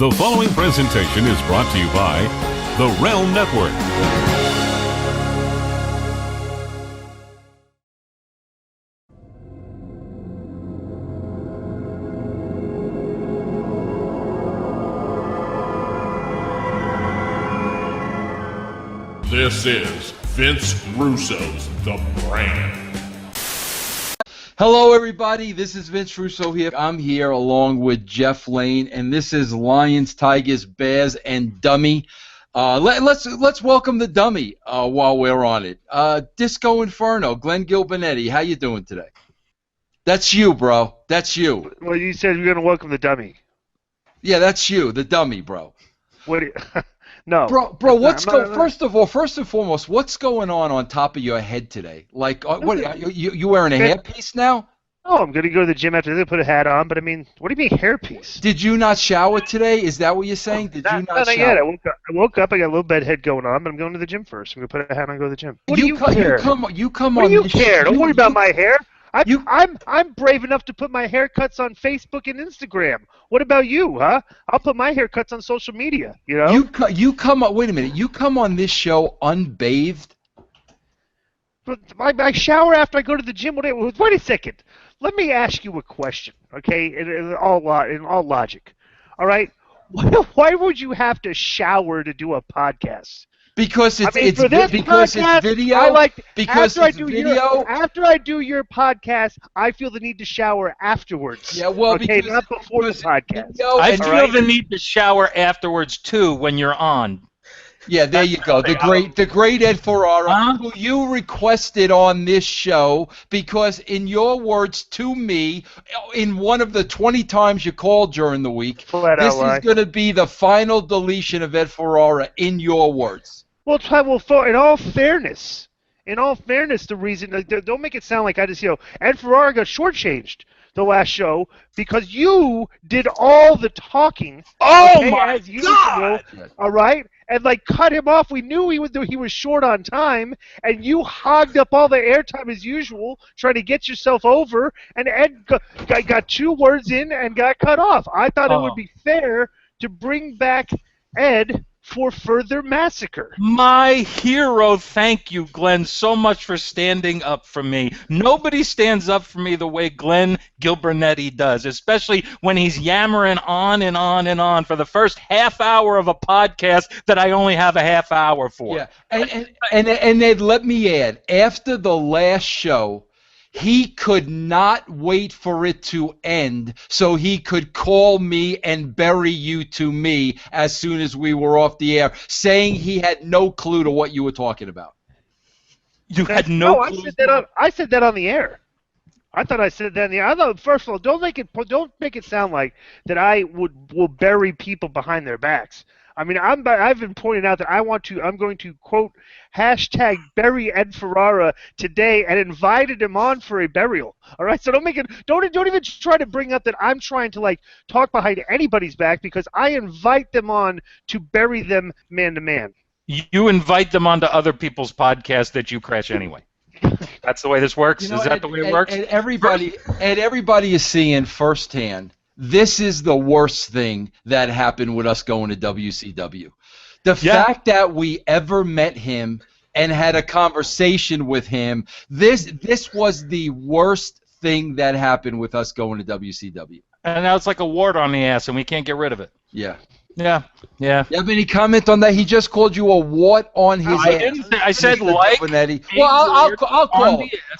The following presentation is brought to you by the Realm Network. This is Vince Russo's The Brand. Hello, everybody. This is Vince Russo here. I'm here along with Jeff Lane, and this is Lions, Tigers, Bears, and Dummy. Let's welcome the Dummy while we're on it. Disco Inferno, Glenn Gilbernetti. How you doing today? That's you, bro. That's you. Well, you said you're going to welcome the Dummy. Yeah, that's you, the Dummy, bro. What? No. Bro, first and foremost, what's going on top of your head today? Like, what? You wearing a hairpiece now? Oh, I'm going to go to the gym after this, put a hat on, but I mean, what do you mean hairpiece? Did you not shower today? Is that what you're saying? Did you not shower? Yet. I woke up, I got a little bedhead going on, but I'm going to the gym first. I'm going to put a hat on and go to the gym. What do you care? You come what on. Do you care? Don't worry about my hair. I'm brave enough to put my haircuts on Facebook and Instagram. What about you, huh? I'll put my haircuts on social media. You know. You come on. Wait a minute. You come on this show unbathed. But I shower after I go to the gym. Wait a second. Let me ask you a question, okay? In all logic, all right? Why would you have to shower to do a podcast? Because it's video. After I do your podcast, I feel the need to shower afterwards. Yeah, well, okay, not before the podcast. I feel the need to shower afterwards too when you're on. Yeah, there you go. The great Ed Ferrara, who you requested on this show because, in your words to me, in one of the 20 times you called during the week, this is going to be the final deletion of Ed Ferrara, in your words. Well, in all fairness, the reason, don't make it sound like I just, Ed Ferrara got shortchanged the last show because you did all the talking. Oh, my as usual, God! All right? And, cut him off. We knew he was short on time, and you hogged up all the airtime as usual, trying to get yourself over, and Ed got 2 words in and got cut off. I thought it would be fair to bring back Ed for further massacre. My hero, thank you, Glenn, so much for standing up for me. Nobody stands up for me the way Glenn Gilbernetti does, especially when he's yammering on and on and on for the first half hour of a podcast that I only have a half hour for. Yeah, and Ed, let me add, after the last show, he could not wait for it to end so he could call me and bury you to me as soon as we were off the air, saying he had no clue to what you were talking about. You had no clue? I said that on the air. I thought I said that in the air. I thought, first of all, don't make it sound like that I will bury people behind their backs. I mean, I've been pointing out that I'm going to quote hashtag bury Ed Ferrara today and invited him on for a burial. All right, so don't even try to bring up that I'm trying to talk behind anybody's back, because I invite them on to bury them man to man. You invite them onto other people's podcasts that you crash anyway. That's the way this works. Is that the way it works? And everybody is seeing firsthand. This is the worst thing that happened with us going to WCW. The fact that we ever met him and had a conversation with him, this was the worst thing that happened with us going to WCW. And now it's like a wart on the ass, and we can't get rid of it. Yeah. Yeah. You have any comment on that? He just called you a wart on his ass. Didn't say, I said Well,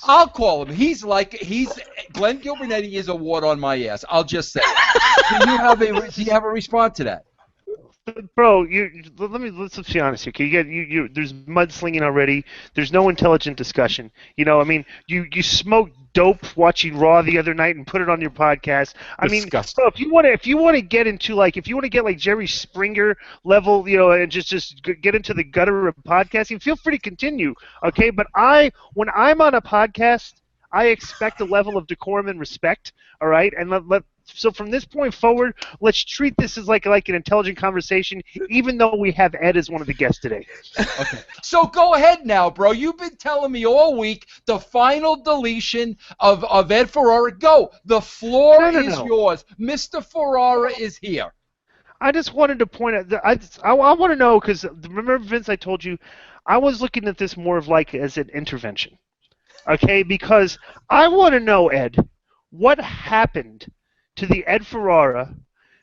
I'll call him. He's Glenn Gilbernetti is a wart on my ass. I'll just say it. Do you have a response to that? Bro, let's be honest here. Okay? There's mudslinging already. There's no intelligent discussion. You smoked dope watching Raw the other night and put it on your podcast. Disgusting. Bro, if you want to get into like Jerry Springer level, and just get into the gutter of podcasting, feel free to continue. Okay, but when I'm on a podcast, I expect a level of decorum and respect. All right, and so from this point forward, let's treat this as like an intelligent conversation, even though we have Ed as one of the guests today. Okay. So go ahead now, bro. You've been telling me all week the final deletion of Ed Ferrara. Go. The floor is yours. Mr. Ferrara is here. I just wanted to point out that I want to know, because remember, Vince, I told you I was looking at this more of like as an intervention. Okay, because I want to know, Ed, what happened to the Ed Ferrara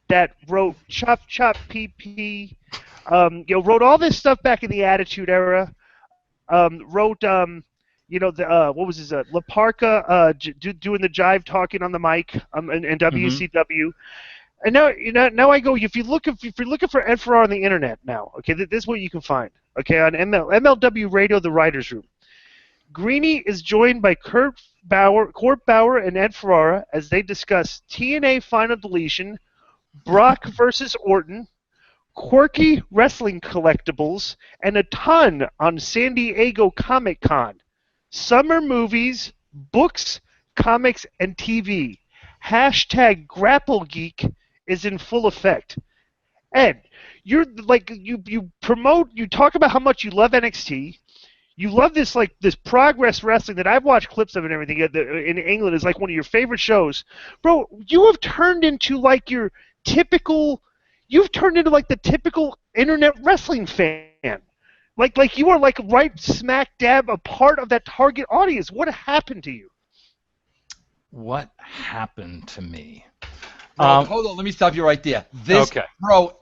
that wrote Chop Chop PP, wrote all this stuff back in the Attitude Era, wrote what was his La Parka doing the jive talking on the mic in WCW. And now I go. If you're looking for Ed Ferrara on the internet now, okay, this is what you can find. Okay, on MLW Radio, the Writers Room. Greeny is joined by Court Bauer, and Ed Ferrara as they discuss TNA Final Deletion, Brock versus Orton, quirky wrestling collectibles, and a ton on San Diego Comic-Con. Summer movies, books, comics, and TV. Hashtag GrappleGeek is in full effect. Ed, you're like you promote, you talk about how much you love NXT. You love this progress wrestling that I've watched clips of and everything in England is like one of your favorite shows. Bro, you have turned into like the typical internet wrestling fan. Like you are like right smack dab a part of that target audience. What happened to you? What happened to me? Hold on, let me stop you right there. Okay. Bro,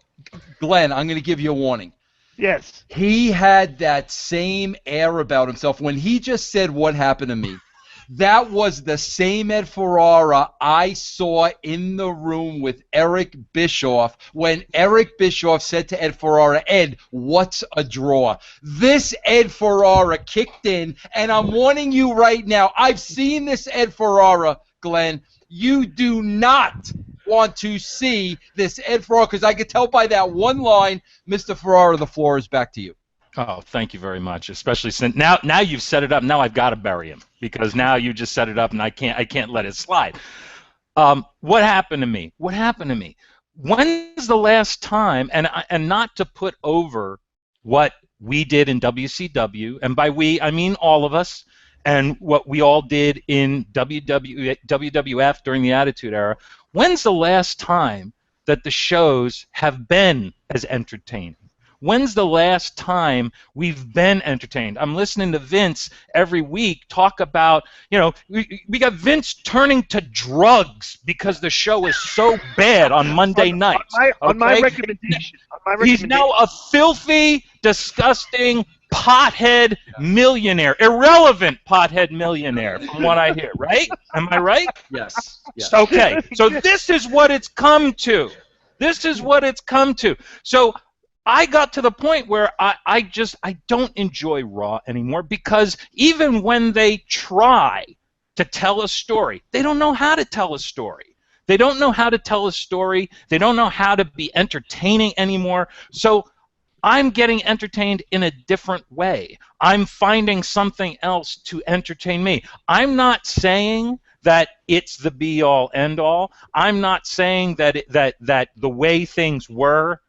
Glenn, I'm going to give you a warning. Yes. He had that same air about himself when he just said what happened to me. That was the same Ed Ferrara I saw in the room with Eric Bischoff when Eric Bischoff said to Ed Ferrara, Ed, what's a draw? This Ed Ferrara kicked in, and I'm warning you right now, I've seen this Ed Ferrara, Glenn. You do not want to see this Ed Ferrara, because I could tell by that one line, Mr. Ferrara, the floor is back to you. Oh, thank you very much. Especially since now you've set it up. Now I've got to bury him because now you just set it up and I can't let it slide. What happened to me? What happened to me? When's the last time? And not to put over what we did in WCW, and by we I mean all of us, and what we all did in WWF during the Attitude Era. When's the last time that the shows have been as entertaining? When's the last time we've been entertained? I'm listening to Vince every week talk about, we got Vince turning to drugs because the show is so bad on Monday nights. On my recommendation. He's now a filthy, disgusting pothead millionaire, irrelevant pothead millionaire, from what I hear, right? Am I right? Yes. Okay, so this is what it's come to. This is what it's come to. So I got to the point where I don't enjoy Raw anymore because even when they try to tell a story, they don't know how to tell a story. They don't know how to tell a story. They don't know how to be entertaining anymore. So I'm getting entertained in a different way. I'm finding something else to entertain me. I'm not saying that it's the be-all, end-all. I'm not saying that that the way things were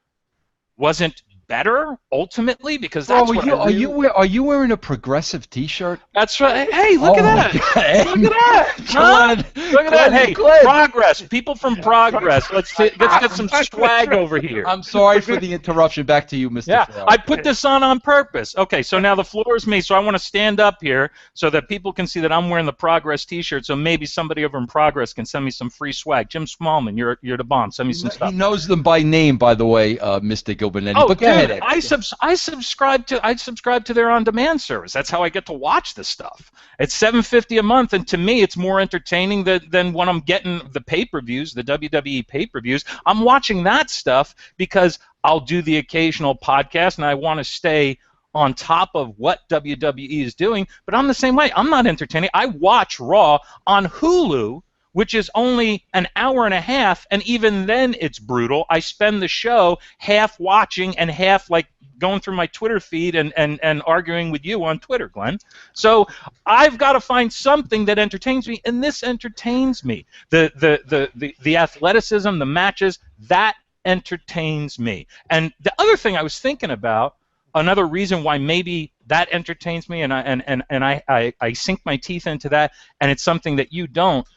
wasn't better ultimately, because that's are you wearing a progressive T-shirt? That's right. Hey, look at that! God. Look at that! Huh? Look at that! Hey, Progress. People from Progress. Let's get some swag over here. I'm sorry for the interruption. Back to you, Mr. Yeah, Ferrara. I put this on purpose. Okay, so now the floor is me. So I want to stand up here so that people can see that I'm wearing the Progress T-shirt. So maybe somebody over in Progress can send me some free swag. Jim Smallman, you're the bomb. Send me some stuff. He knows them by name, by the way, Mr. Gilbernetti. Oh, but go ahead, Ed. I subscribe to their on-demand service. That's how I get to watch this stuff. It's $7.50 a month, and to me, it's more entertaining than when I'm getting the pay-per-views, the WWE pay-per-views. I'm watching that stuff because I'll do the occasional podcast, and I want to stay on top of what WWE is doing. But I'm the same way. I'm not entertaining. I watch Raw on Hulu, which is only an hour and a half, and even then it's brutal. I spend the show half watching and half like going through my Twitter feed and arguing with you on Twitter, Glenn. So I've got to find something that entertains me, and this entertains me. The athleticism, the matches, that entertains me. And the other thing I was thinking about, another reason why maybe that entertains me, and I sink my teeth into that, and it's something that you don't.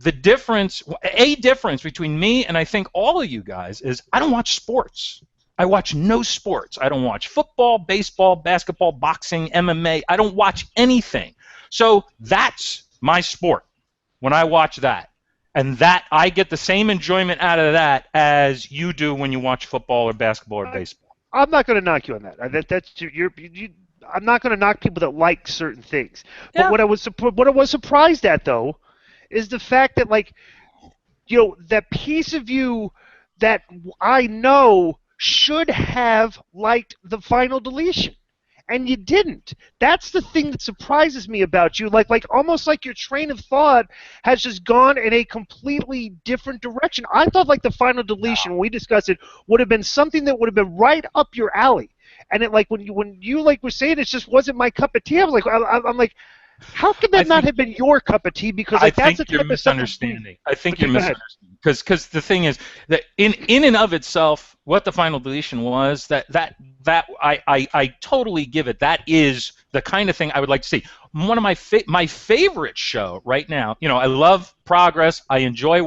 a difference between me and I think all of you guys is I don't watch sports. I watch no sports. I don't watch football, baseball, basketball, boxing, MMA. I don't watch anything. So that's my sport when I watch that. And that I get the same enjoyment out of that as you do when you watch football or basketball or baseball. I'm not going to knock you on that. I'm not going to knock people that like certain things. But Yeah. what I was surprised at, though, is the fact that, like, you know, that piece of you that I know should have liked the final deletion, and you didn't. That's the thing that surprises me about you. Like almost like your train of thought has just gone in a completely different direction. I thought like the final deletion, when we discussed it, would have been something that would have been right up your alley. And it like when you like were saying it just wasn't my cup of tea. I was like, I'm like, how could that not have been your cup of tea? Because like that's the type of misunderstanding. I think you're misunderstanding. Because the thing is that in and of itself, what the final deletion was, that I totally give it. That is the kind of thing I would like to see. One of my favorite show right now. You know, I love Progress. I enjoy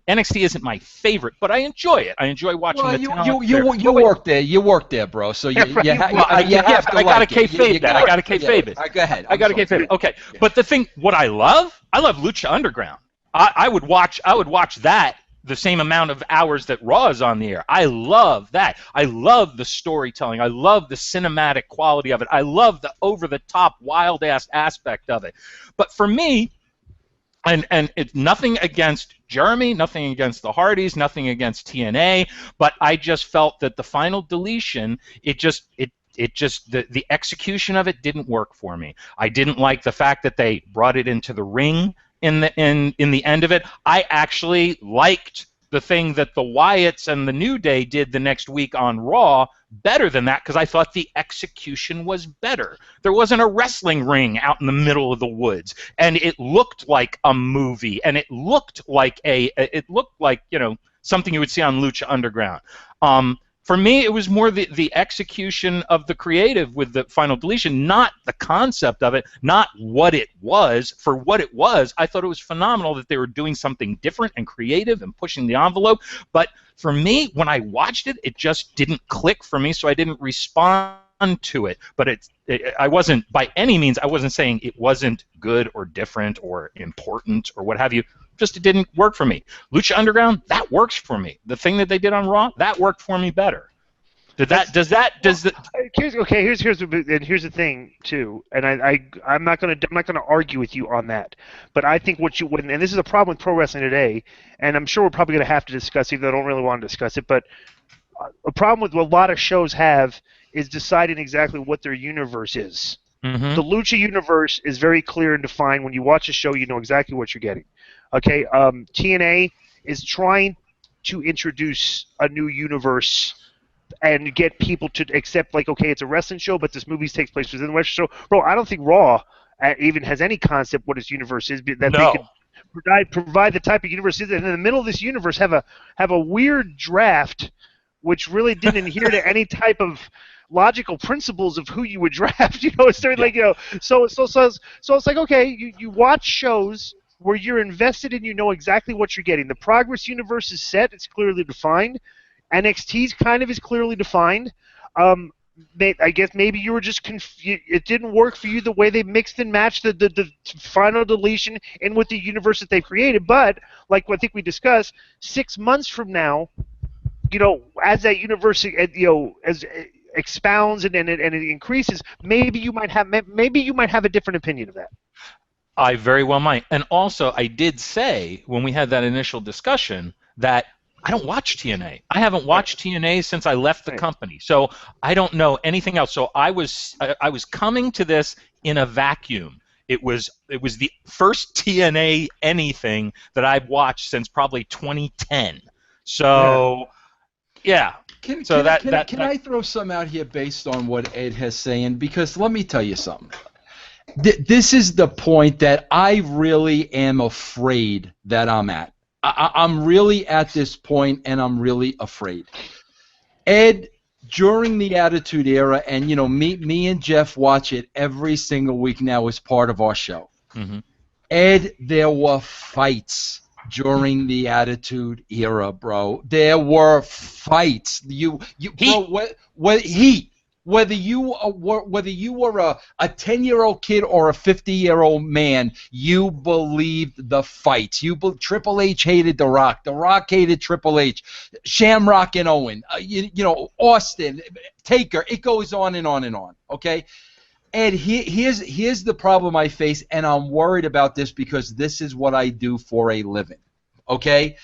NXT isn't my favorite, but I enjoy it. I enjoy watching the talent. You work there. You work there, bro. So you have to. I gotta kayfabe that. I gotta kayfabe it. Go ahead. I gotta kayfabe it. Okay, yeah. But the thing, what I love Lucha Underground. I would watch that the same amount of hours that Raw is on the air. I love that. I love the storytelling. I love the cinematic quality of it. I love the over-the-top, wild-ass aspect of it. But for me, and it's nothing against Jeremy, nothing against the Hardys, nothing against TNA, but I just felt that the final deletion, the execution of it didn't work for me. I didn't like the fact that they brought it into the ring in the end of it. I actually liked the thing that the Wyatts and the New Day did the next week on Raw better than that, because I thought the execution was better. There wasn't a wrestling ring out in the middle of the woods, and it looked like a movie, and it looked like you know, something you would see on Lucha Underground. For me, it was more the execution of the creative with the final deletion, not the concept of it, not what it was. For what it was, I thought it was phenomenal that they were doing something different and creative and pushing the envelope. But for me, when I watched it, it just didn't click for me, so I didn't respond to it. But I wasn't, by any means, I wasn't saying it wasn't good or different or important or what have you. Just it didn't work for me. Lucha Underground, that works for me. The thing that they did on Raw, that worked for me better. Here's the thing too, and I'm not gonna argue with you on that, but I think and this is a problem with pro wrestling today, and I'm sure we're probably gonna have to discuss it, even though I don't really want to discuss it, but a problem with what a lot of shows have is deciding exactly what their universe is. Mm-hmm. The Lucha universe is very clear and defined. When you watch a show, you know exactly what you're getting. Okay, TNA is trying to introduce a new universe and get people to accept, like, okay, it's a wrestling show, but this movie takes place within the wrestling show. Bro, I don't think Raw even has any concept what its universe is, that they could provide the type of universe is, and in the middle of this universe have a weird draft, which really didn't adhere to any type of logical principles of who you would draft. You know, it's like, you know, so it's like, okay, you watch shows where you're invested and you know exactly what you're getting. The Progress universe is set; it's clearly defined. NXT's kind of is clearly defined. I guess maybe you were just it didn't work for you the way they mixed and matched the final deletion in with the universe that they've created. But like I think we discussed, 6 months from now, you know, as that universe, you know, as it expounds and it increases, maybe you might have a different opinion of that. I very well might. And also, I did say when we had that initial discussion that I don't watch TNA. I haven't watched TNA since I left the company, so I don't know anything else. So I was coming to this in a vacuum. It was the first TNA anything that I've watched since probably 2010. So yeah. Can I throw some out here based on what Ed has saying? Because let me tell you something. This is the point that I really am afraid that I'm at. I'm really at this point, and I'm really afraid. Ed, during the Attitude Era, and you know, me and Jeff watch it every single week now as part of our show. Mm-hmm. Ed, there were fights during the Attitude Era, bro. There were fights. Whether you were a 10-year-old kid or a 50-year-old man, you believed the fights. Triple H hated The Rock. The Rock hated Triple H. Shamrock and Owen. Austin, Taker. It goes on and on and on. Okay. And here's the problem I face, and I'm worried about this because this is what I do for a living, okay?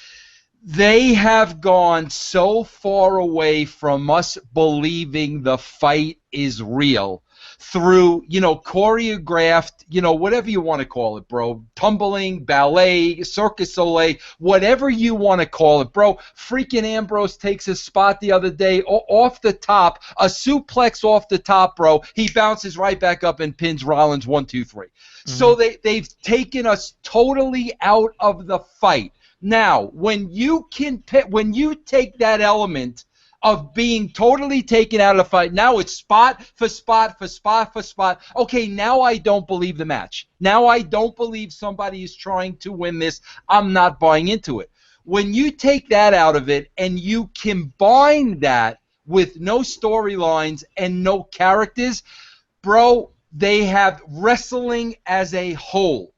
They have gone so far away from us believing the fight is real through, choreographed, whatever you want to call it, bro. Tumbling, ballet, Circus Soleil, whatever you want to call it, bro. Freaking Ambrose takes his spot the other day off the top, a suplex off the top, bro. He bounces right back up and pins Rollins 1, 2, 3. Mm-hmm. So they've taken us totally out of the fight. Now, when you take that element of being totally taken out of the fight, now it's spot for spot for spot for spot. Okay, now I don't believe the match. Now I don't believe somebody is trying to win this. I'm not buying into it. When you take that out of it and you combine that with no storylines and no characters, bro, they have wrestling as a whole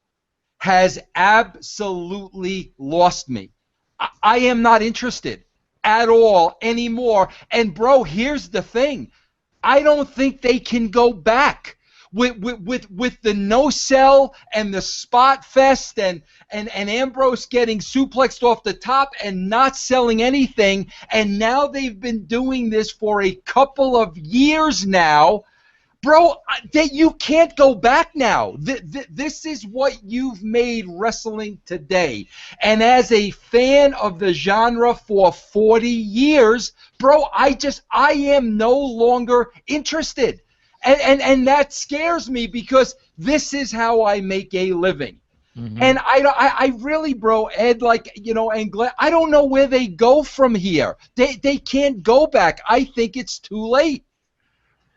has absolutely lost me. I am not interested at all anymore. And, bro, here's the thing. I don't think they can go back with the no-sell and the spot fest and Ambrose getting suplexed off the top and not selling anything. And now they've been doing this for a couple of years now. Bro, you can't go back now. This is what you've made wrestling today. And as a fan of the genre for 40 years, bro, I am no longer interested. And that scares me because this is how I make a living. Mm-hmm. And I really, bro, Ed, and Glenn, I don't know where they go from here. They can't go back. I think it's too late.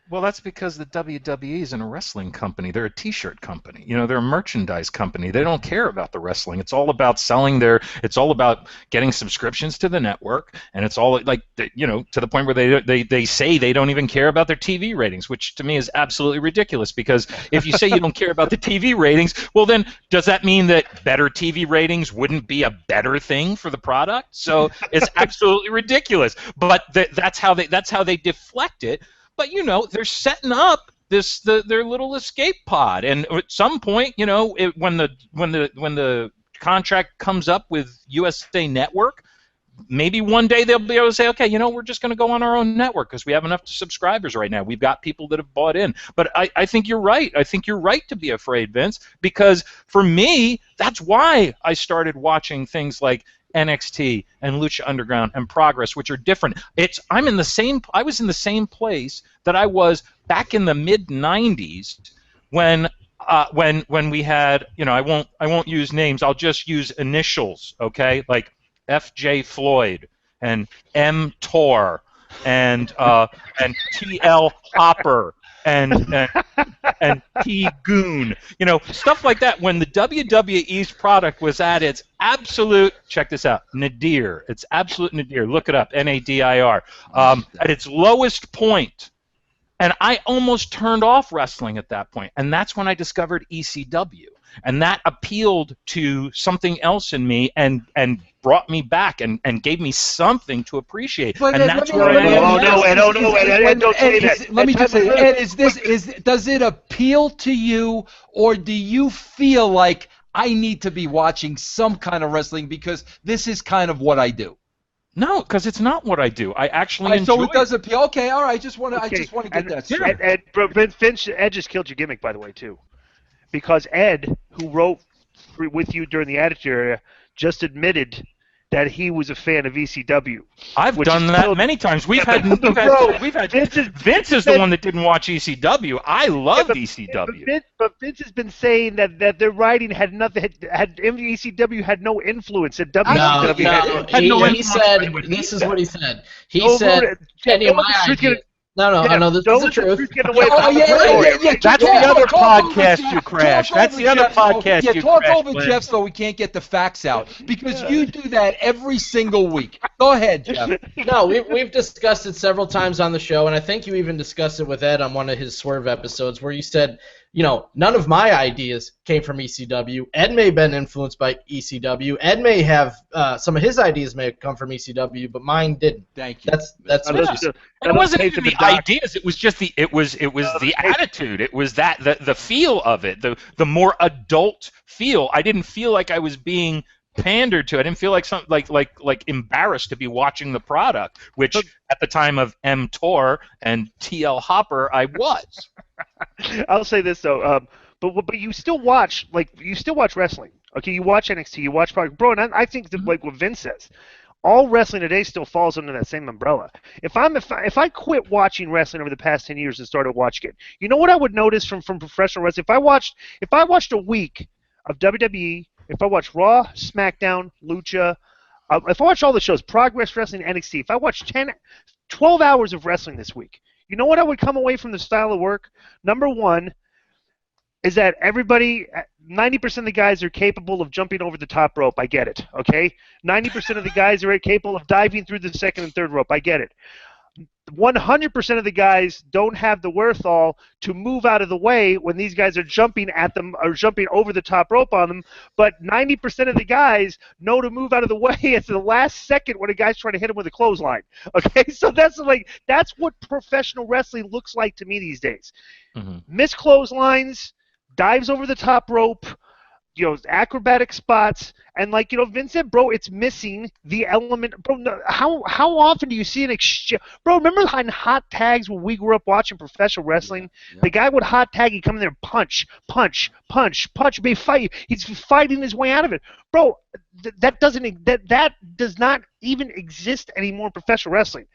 Well, that's because the WWE isn't a wrestling company. They're a T-shirt company. They're a merchandise company. They don't care about the wrestling. It's all about it's all about getting subscriptions to the network, and it's all to the point where they say they don't even care about their TV ratings, which to me is absolutely ridiculous, because if you say you don't care about the TV ratings, well then does that mean that better TV ratings wouldn't be a better thing for the product? So it's absolutely ridiculous. But that's how they deflect it. But they're setting up their little escape pod, and at some point, when the contract comes up with USA Network, maybe one day they'll be able to say, okay, we're just going to go on our own network because we have enough subscribers right now. We've got people that have bought in. But I think you're right. I think you're right to be afraid, Vince, because for me, that's why I started watching things like NXT and Lucha Underground and Progress, which are different. I was in the same place that I was back in the mid '90s when we had, I won't use names. I'll just use initials, okay? Like F.J. Floyd and M. Tor and T.L. Hopper and T Goon, stuff like that. When the WWE's product was at its absolute, check this out, nadir. It's absolute nadir. Look it up, Nadir. At its lowest point, and I almost turned off wrestling at that point. And that's when I discovered ECW, and that appealed to something else in me and brought me back and gave me something to appreciate. But and that's where I am. Don't say that. Let me just say, Ed, does it appeal to you, or do you feel like I need to be watching some kind of wrestling because this is kind of what I do? No, because it's not what I do. I actually enjoy. So it does appeal. Okay, all right. I just want to get that straight. Ed just killed your gimmick, by the way, too, because Ed, who wrote with you during the Attitude Era, just admitted that he was a fan of ECW. I've done that many times. We've had Vince is the one that didn't watch ECW. I loved ECW. But Vince has been saying that their writing had nothing. ECW had no influence. That WCW he said this is what he said. He said, in my idea, No, I know this is the truth. That's the other podcast you crashed. That's the other podcast you crashed. Talk over Jeff so we can't get the facts out, because you do that every single week. Go ahead, Jeff. No, we've discussed it several times on the show, and I think you even discussed it with Ed on one of his Swerve episodes where you said, none of my ideas came from ECW. Ed may have been influenced by ECW. Ed may have some of his ideas may have come from ECW, but mine didn't. Thank you. That's what you said. It wasn't even the ideas. It was just the attitude. It was the feel of it. The more adult feel. I didn't feel like I was being pandered to. I didn't feel like like embarrassed to be watching the product, which at the time of mTOR and TL Hopper I was. I'll say this though, but you still watch wrestling. Okay, you watch NXT, you watch product, bro, and I think that, like what Vince says, all wrestling today still falls under that same umbrella. If I quit watching wrestling over the past 10 years and started watching it, you know what I would notice from professional wrestling? If I watched a week of WWE, if I watched Raw, SmackDown, Lucha, if I watched all the shows, Progress Wrestling, NXT, if I watched 12 hours of wrestling this week, you know what I would come away from the style of work? Number one is that 90% of the guys are capable of jumping over the top rope. I get it, okay? 90% of the guys are capable of diving through the second and third rope. I get it. 100% of the guys don't have the wherewithal to move out of the way when these guys are jumping at them or jumping over the top rope on them, but 90% of the guys know to move out of the way at the last second when a guy's trying to hit him with a clothesline. Okay, so that's what professional wrestling looks like to me these days. Mm-hmm. Missed clotheslines, dives over the top rope, acrobatic spots, and Vince said, bro, it's missing the element. Bro, how often do you see an exchange? Bro, remember on hot tags when we grew up watching professional wrestling? Yeah. The guy would hot tag, he'd come in there, punch, be fight. He's fighting his way out of it. Bro, that does not even exist anymore in professional wrestling.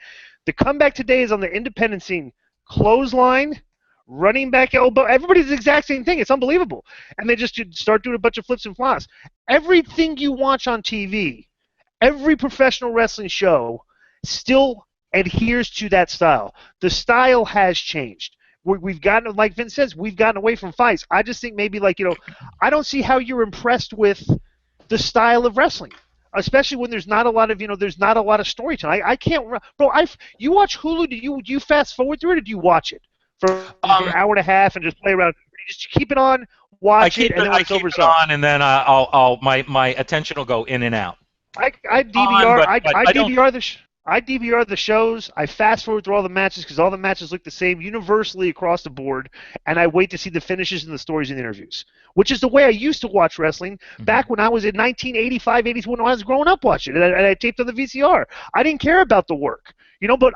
The comeback today is on the independent scene. Clothesline, running back elbow, everybody's the exact same thing. It's unbelievable. And they just start doing a bunch of flips and flops. Everything you watch on TV, every professional wrestling show still adheres to that style. The style has changed. We've gotten, like Vince says, we've gotten away from fights. I just think maybe I don't see how you're impressed with the style of wrestling. Especially when there's not a lot of storytelling. I can't, bro. You watch Hulu? Do you fast forward through it, or do you watch it for an hour and a half and just play around? You just keep it on, watch it, and then when it's over, on, and then my attention will go in and out. I DVR I DVR the shows. I fast forward through all the matches because all the matches look the same universally across the board, and I wait to see the finishes and the stories and the interviews, which is the way I used to watch wrestling back when I was in 1985, 84, when I was growing up watching it, and I taped on the VCR. I didn't care about the work, but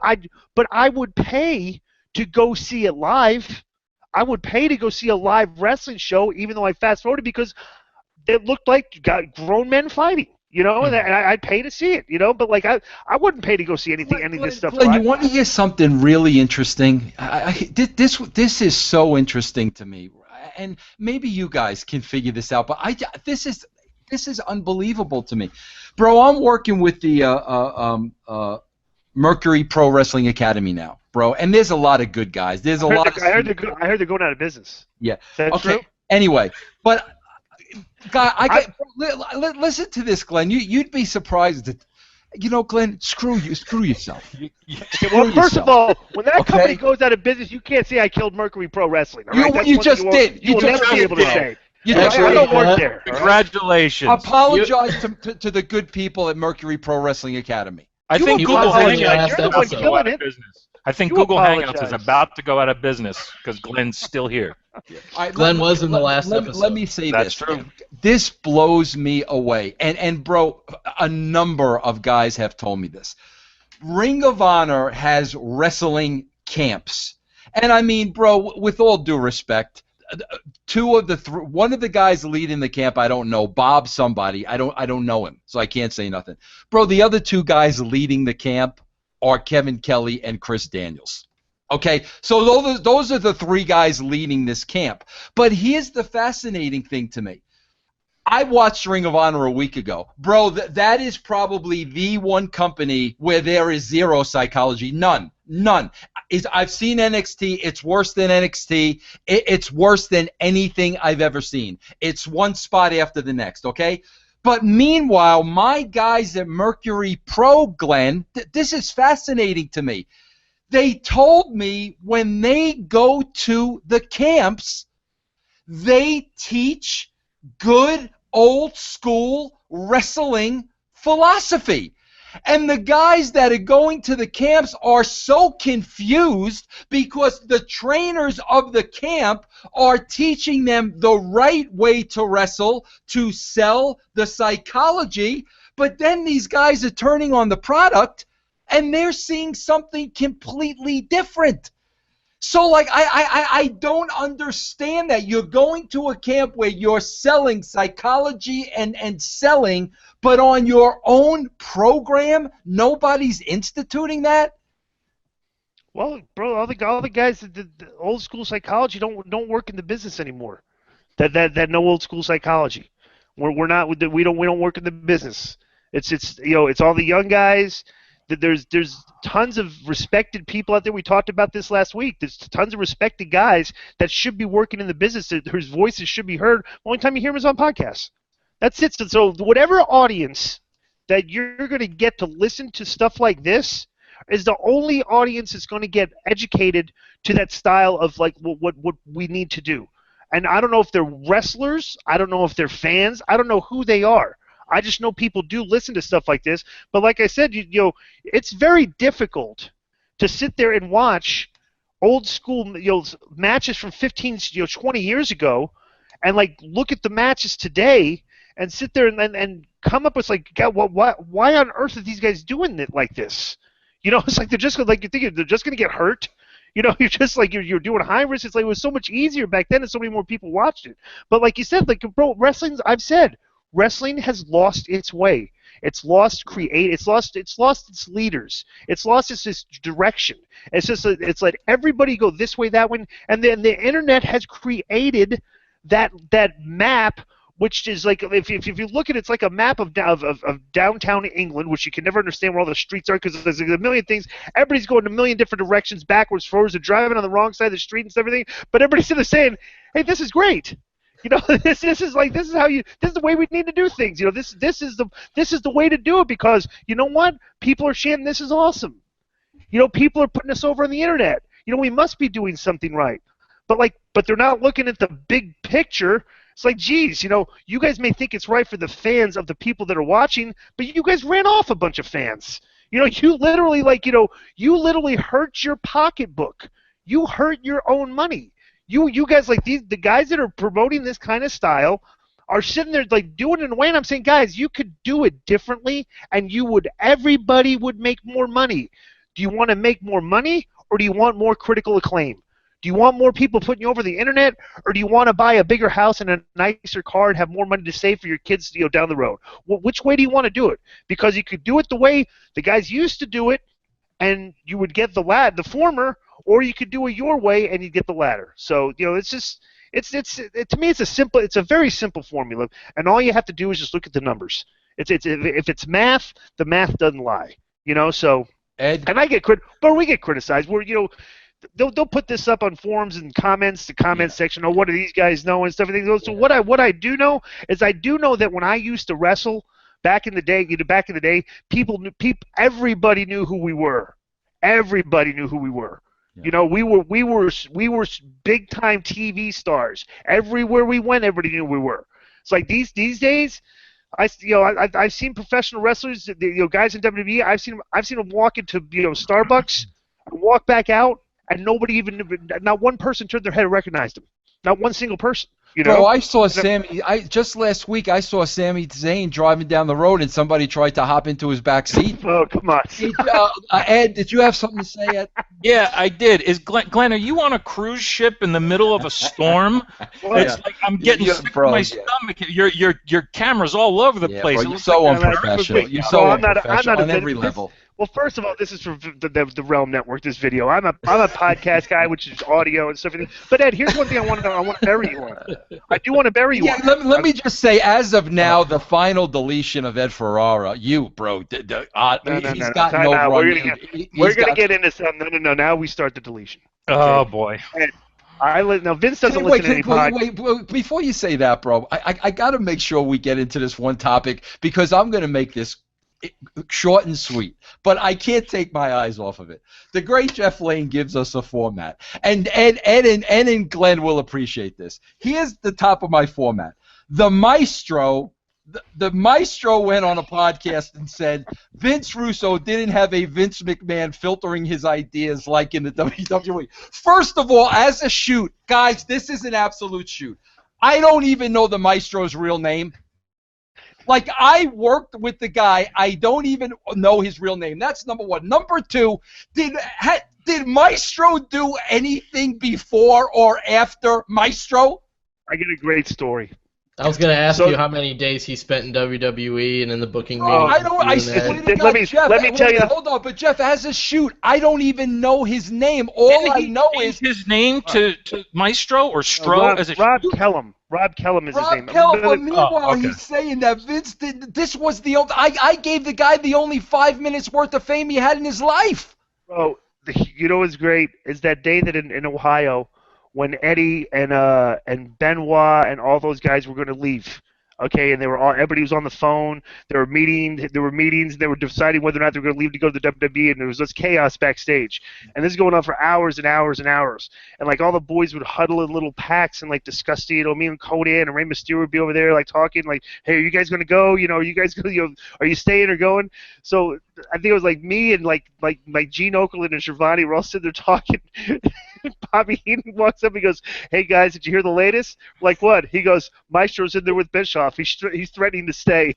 I would pay to go see it live. I would pay to go see a live wrestling show, even though I fast forwarded, because it looked like grown men fighting. And I'd pay to see it, but I wouldn't pay to go see any of this stuff. Glenn, you want to hear something really interesting? This is so interesting to me, and maybe you guys can figure this out. But this is unbelievable to me, bro. I'm working with the Mercury Pro Wrestling Academy now, bro, and there's a lot of good guys. There's a lot. I heard they're going out of business. Yeah. Is that okay. True? Anyway, but. God, listen to this, Glenn. You'd be surprised that, Glenn, screw yourself. First of all, when that company goes out of business, you can't say I killed Mercury Pro Wrestling. All right? You just did. You will never be able to say. I don't work there. Congratulations. Apologize to the good people at Mercury Pro Wrestling Academy. I think Google Hangouts I think Google apologize. Hangouts is about to go out of business because Glenn's still here. Glenn was in the last episode. Let me say That's this. True. This blows me away. And bro, a number of guys have told me this. Ring of Honor has wrestling camps. And I mean, bro, with all due respect, one of the guys leading the camp, I don't know, Bob somebody, I don't know him, so I can't say nothing. Bro, the other two guys leading the camp are Kevin Kelly and Chris Daniels. Okay, so those are the three guys leading this camp. But here's the fascinating thing to me. I watched Ring of Honor a week ago. Bro, that is probably the one company where there is zero psychology. None. None. I've seen NXT. It's worse than NXT. It's worse than anything I've ever seen. It's one spot after the next, okay? But meanwhile, my guys at Mercury Pro, Glenn, this is fascinating to me. They told me when they go to the camps, they teach good old school wrestling philosophy. And the guys that are going to the camps are so confused because the trainers of the camp are teaching them the right way to wrestle, to sell the psychology, but then these guys are turning on the product and they're seeing something completely different. So, like, I don't understand that. You're going to a camp where you're selling psychology and selling, but on your own program, nobody's instituting that? Well, bro, all the guys that did the old school psychology don't work in the business anymore. That know old school psychology. We don't work in the business. It's all the young guys. There's tons of respected people out there. We talked about this last week. There's tons of respected guys that should be working in the business, whose voices should be heard. The only time you hear them is on podcasts. That's it. So whatever audience that you're going to get to listen to stuff like this is the only audience that's going to get educated to that style of like what we need to do. And I don't know if they're wrestlers. I don't know if they're fans. I don't know who they are. I just know people do listen to stuff like this. But like I said, it's very difficult to sit there and watch old school matches from 15, 20 years ago and like look at the matches today and sit there and come up with like, God, why on earth are these guys doing it like this? It's like they're just like you think they're just going to get hurt. You're just like you're doing high risk. It's like it was so much easier back then and so many more people watched it. But like you said, like bro, wrestling has lost its way. It's lost its leaders. It's lost its direction. It's like everybody go this way, that way, and then the internet has created that map, which is like if you look at it, it's like a map of downtown England, which you can never understand where all the streets are because there's a million things. Everybody's going in a million different directions, backwards, forwards, and driving on the wrong side of the street and everything. But everybody's still saying, "Hey, this is great." This is the way we need to do things. This is the way to do it because you know what? People are saying this is awesome. People are putting us over on the internet. We must be doing something right. But they're not looking at the big picture. It's like, geez, you guys may think it's right for the fans of the people that are watching, but you guys ran off a bunch of fans. You literally hurt your pocketbook. You hurt your own money. You guys like the guys that are promoting this kind of style are sitting there like doing it in a way, and I'm saying, guys, you could do it differently, and everybody would make more money. Do you want to make more money, or do you want more critical acclaim? Do you want more people putting you over the internet, or do you want to buy a bigger house and a nicer car and have more money to save for your kids, down the road? Which way do you want to do it? Because you could do it the way the guys used to do it, and you would get the former. Or you could do it your way and you get the latter. So it's just to me it's a very simple formula, and all you have to do is just look at the numbers. If it's math, the math doesn't lie. So Ed, and we get criticized. They'll put this up on forums and comments, the comment section. Oh, what do these guys know and stuff? So what I do know is I do know that when I used to wrestle back in the day, everybody knew who we were. Everybody knew who we were. Yeah. We were big time TV stars. Everywhere we went, everybody knew we were. It's like these days, I've seen professional wrestlers, guys in WWE. I've seen them walk into Starbucks, and walk back out, and not one person turned their head and recognized them. Not one single person. Bro, I saw Sammy. Just last week I saw Sami Zayn driving down the road, and somebody tried to hop into his back seat. Oh, come on. Ed, did you have something to say, Ed? Yeah, I did. Glenn, are you on a cruise ship in the middle of a storm? It's like I'm getting sick to my stomach. Your camera's all over the place. Bro, you're so unprofessional. You're so unprofessional on every level. Well, first of all, this is from the Realm Network. This video. I'm a podcast guy, which is audio and stuff. But Ed, here's one thing I want to know. I want to bury you on. I do want to bury you on. Let me just say, as of now, the final deletion of Ed Ferrara, he's got no run. We're gonna get into some. No. Now we start the deletion. Okay? Oh boy. Now Vince doesn't listen to any podcast. Wait, before you say that, bro, I got to make sure we get into this one topic because I'm going to make this short and sweet, but I can't take my eyes off of it. The great Jeff Lane gives us a format, and Ed and Glenn will appreciate this. Here's the top of my format. The Maestro went on a podcast and said Vince Russo didn't have a Vince McMahon filtering his ideas like in the WWE. First of all, as a shoot, guys, this is an absolute shoot. I don't even know the Maestro's real name. Like, I worked with the guy. I don't even know his real name. That's number one. Number two, did Maestro do anything before or after Maestro? I get a great story. I was going to ask you how many days he spent in WWE and in the booking meeting. Let me tell you. Hold on, but Jeff, as a shoot, I don't even know his name. All I know is his name to Maestro or Stro as a Rob Kellum. Rob Kellum is his name. But meanwhile, he's saying that Vince did. This was the only. I gave the guy the only 5 minutes worth of fame he had in his life. Bro, you know what's great is that day that in Ohio, when Eddie and Benoit and all those guys were going to leave, okay, and everybody was on the phone. There were meetings. They were deciding whether or not they were going to leave to go to the WWE, and there was this chaos backstage. And this is going on for hours and hours and hours. And like all the boys would huddle in little packs and like discuss me and Conan and Rey Mysterio would be over there like talking like, "Hey, are you guys going to go? Are you guys going? Are you staying or going?" So I think it was like me and like Gene Okerlund and Schiavone were all sitting there talking. Bobby Heenan walks up and he goes, "Hey guys, did you hear the latest?" Like what? He goes, "Maestro's in there with Bischoff. He's threatening to stay."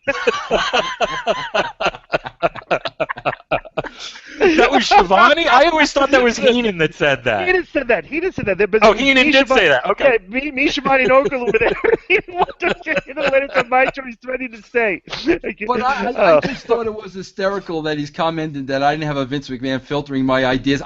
That was Schiavone? I always thought that was Heenan that said that. Heenan said that. Heenan did say that. Okay. Yeah, me, Schiavone, and Okerlund were there. He wanted to hear the latest on Maestro. He's threatening to stay. But I just thought it was hysterical that he's commented that I didn't have a Vince McMahon filtering my ideas.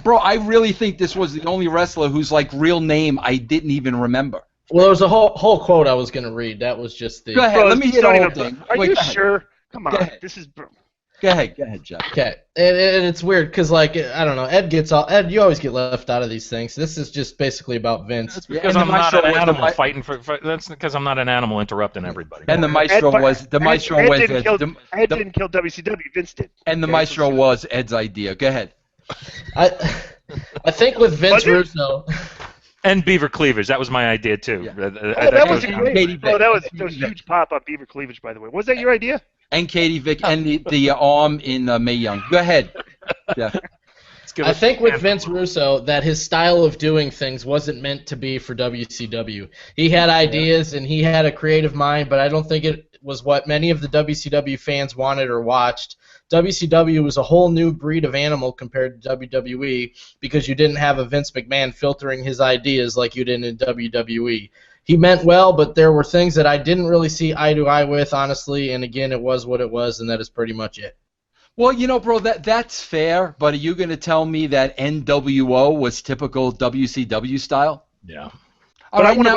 Bro, I really think this was the only wrestler whose like real name I didn't even remember. Well, there was a whole quote I was going to read. That was just the. Go ahead. Let me hear the whole thing. Are you sure? Come on. This is. Go ahead, Jeff. Okay, and it's weird because, like, I don't know, Ed, you always get left out of these things. This is just basically about Vince. That's because I'm not an animal fighting for. That's because I'm not an animal interrupting everybody. And the Maestro was. Ed didn't kill WCW. Vince did. And the Maestro was Ed's idea. Go ahead. I think with Vince Russo. And Beaver Cleavage. That was my idea, too. Yeah. That was great. That was a huge pop on Beaver Cleavage, by the way. Was that your idea? And Katie Vick and the arm in Mae Young. Go ahead. Yeah. I think with Vince Russo that his style of doing things wasn't meant to be for WCW. He had ideas and he had a creative mind, but I don't think it was what many of the WCW fans wanted or watched. WCW was a whole new breed of animal compared to WWE because you didn't have a Vince McMahon filtering his ideas like you did in WWE. He meant well, but there were things that I didn't really see eye to eye with, honestly, and again, it was what it was, and that is pretty much it. Well, you know, bro, that's fair, but are you going to tell me that NWO was typical WCW style? Yeah. But I want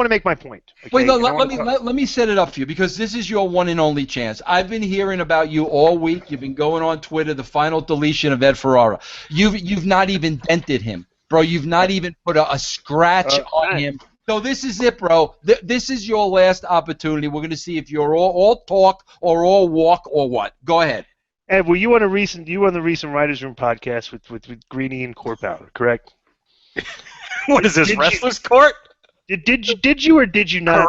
to make my point. Okay? Wait, let me set it up for you because this is your one and only chance. I've been hearing about you all week. You've been going on Twitter, the final deletion of Ed Ferrara. You've not even dented him, bro. You've not even put a scratch on him. So this is it, bro. This is your last opportunity. We're going to see if you're all talk or all walk or what. Go ahead. Ed, were you on the recent Writers Room podcast with Greeny and Corpower, correct? What is this, Wrestlers Court? Did you or did you not?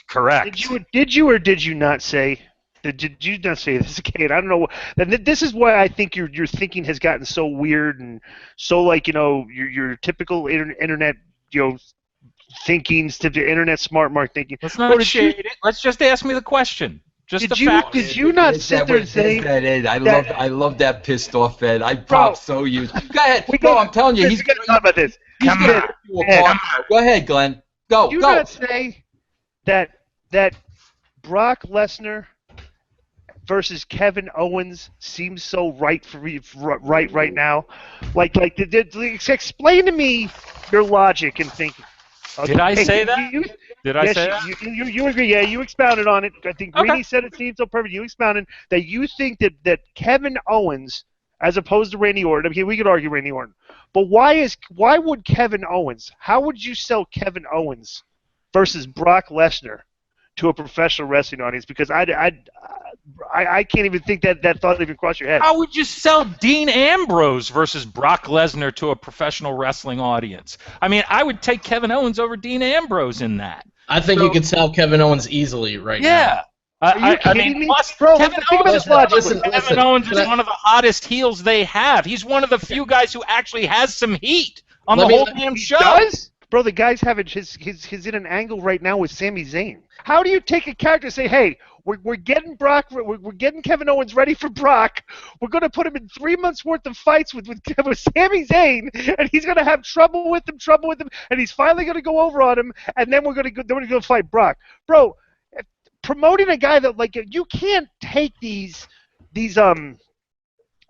Correct. Did you or did you not say? Did you not say this, Kate? I don't know. This is why I think your thinking has gotten so weird and so like your typical internet thinkings to the internet smart mark thinking. Let's not shade it. Let's just ask me the question. Did you not sit there and say that? I love that pissed off Ed. I pop so used. Go ahead. I'm telling you, he's going to talk about this. Go ahead, Glenn. Go. Did you not say that Brock Lesnar versus Kevin Owens seems so right for me right now. Like explain to me your logic and thinking. Okay. Did I say that? Did I say that? You agree. Yeah, you expounded on it. I think Greeny said it seemed so perfect. You expounded that you think that Kevin Owens, as opposed to Randy Orton, I mean, we could argue Randy Orton, but why would Kevin Owens? How would you sell Kevin Owens versus Brock Lesnar to a professional wrestling audience? Because I can't even think that thought even crossed your head. How would you sell Dean Ambrose versus Brock Lesnar to a professional wrestling audience? I mean, I would take Kevin Owens over Dean Ambrose in that. I think you could sell Kevin Owens easily right now. Yeah. Are you kidding me? Plus, Bro, Kevin think about this logic. Listen, Owens is one of the hottest heels they have. He's one of the few guys who actually has some heat on the whole damn show. Does? Bro, the guy's having his in an angle right now with Sami Zayn. How do you take a character and say, hey, we're getting Brock, we're getting Kevin Owens ready for Brock. We're going to put him in 3 months worth of fights with Sami Zayn, and he's going to have trouble with him, and he's finally going to go over on him, and then we're going to go fight Brock. Bro, promoting a guy that you can't take these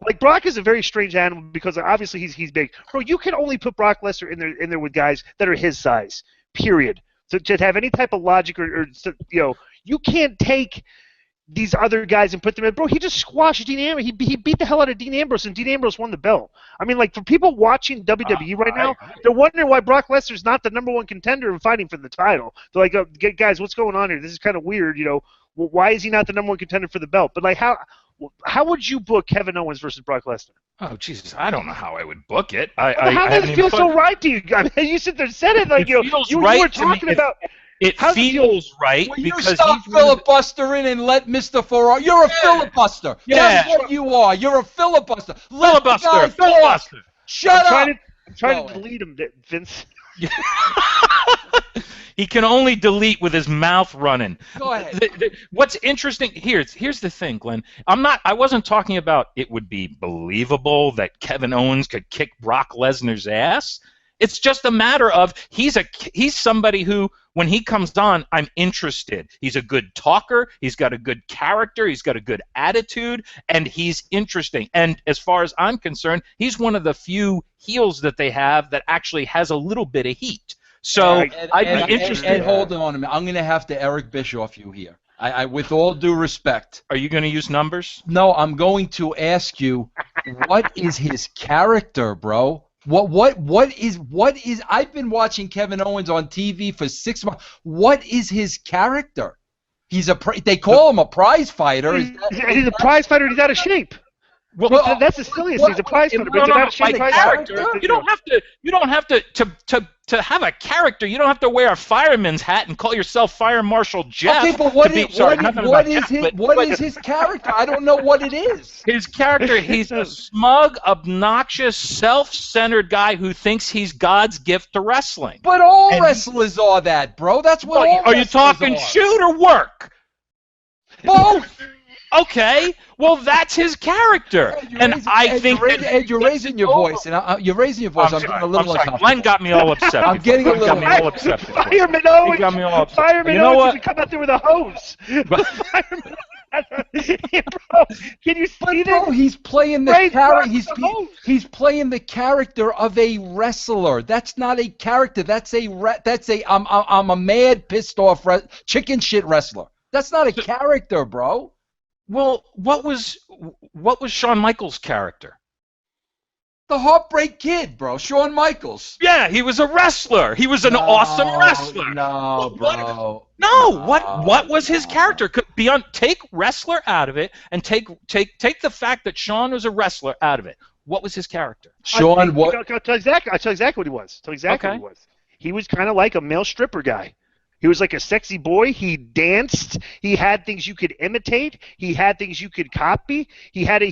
like Brock is a very strange animal because obviously he's big. Bro, you can only put Brock Lesnar in there with guys that are his size. Period. So to have any type of logic or you can't take these other guys and put them in. Bro, he just squashed Dean Ambrose. He beat the hell out of Dean Ambrose, and Dean Ambrose won the belt. I mean, like, for people watching WWE right now, they're wondering why Brock Lesnar's not the #1 contender and fighting for the title. They're like, guys, what's going on here? This is kind of weird, Well, why is he not the #1 contender for the belt? But, like, how would you book Kevin Owens versus Brock Lesnar? Oh, Jesus, I don't know how I would book it. How does it feel so right to you? I mean, you sit there and said it like you were talking about. It feels right because you stop filibustering and let Mr. Ferrara. You're a filibuster. Yeah. That's what you are. You're a filibuster. Filibuster. Shut up. I'm trying to delete him, Vince. He can only delete with his mouth running. Go ahead. What's interesting here's the thing, Glenn. I wasn't talking about it would be believable that Kevin Owens could kick Brock Lesnar's ass. It's just a matter of he's somebody who, when he comes on, I'm interested. He's a good talker. He's got a good character. He's got a good attitude, and he's interesting. And as far as I'm concerned, he's one of the few heels that they have that actually has a little bit of heat. So I'd be interested. And hold on a minute. I'm going to have to Eric Bischoff you here. I with all due respect. Are you going to use numbers? No, I'm going to ask you, what is his character, bro? What is I've been watching Kevin Owens on TV for 6 months. What is his character? They call him a prize fighter. He's a prize fighter. He's out of shape. Well, that's the silliest. He's a prize fighter, but he's out of shape. Character. You don't have to have a character. You don't have to wear a fireman's hat and call yourself Fire Marshal Jeff. Okay, but what is his character? I don't know what it is. His character, he's a smug, obnoxious, self-centered guy who thinks he's God's gift to wrestling. But all wrestlers are that, bro. That's what all Are you talking shoot or work? Both. Okay, well that's his character, you're raising your voice, and you're raising your voice. I'm getting a little uncomfortable. Glenn got me all upset. I'm getting a little. Fireman Owens. Got me all upset. Fireman Owens come out there with a hose. Bro, can you see that? He's playing the character. He's playing the character of a wrestler. That's not a character. That's a I'm a mad, pissed off chicken shit wrestler. That's not a character, bro. Well, what was Shawn Michaels' character? The Heartbreak Kid, bro. Shawn Michaels. Yeah, he was a wrestler. He was an awesome wrestler. No, bro. What was his character? Take wrestler out of it, and take the fact that Shawn was a wrestler out of it. What was his character? Shawn, what? I'll tell you exactly what he was. What he was. He was kind of like a male stripper guy. He was like a sexy boy. He danced. He had things you could imitate. He had things you could copy. He had a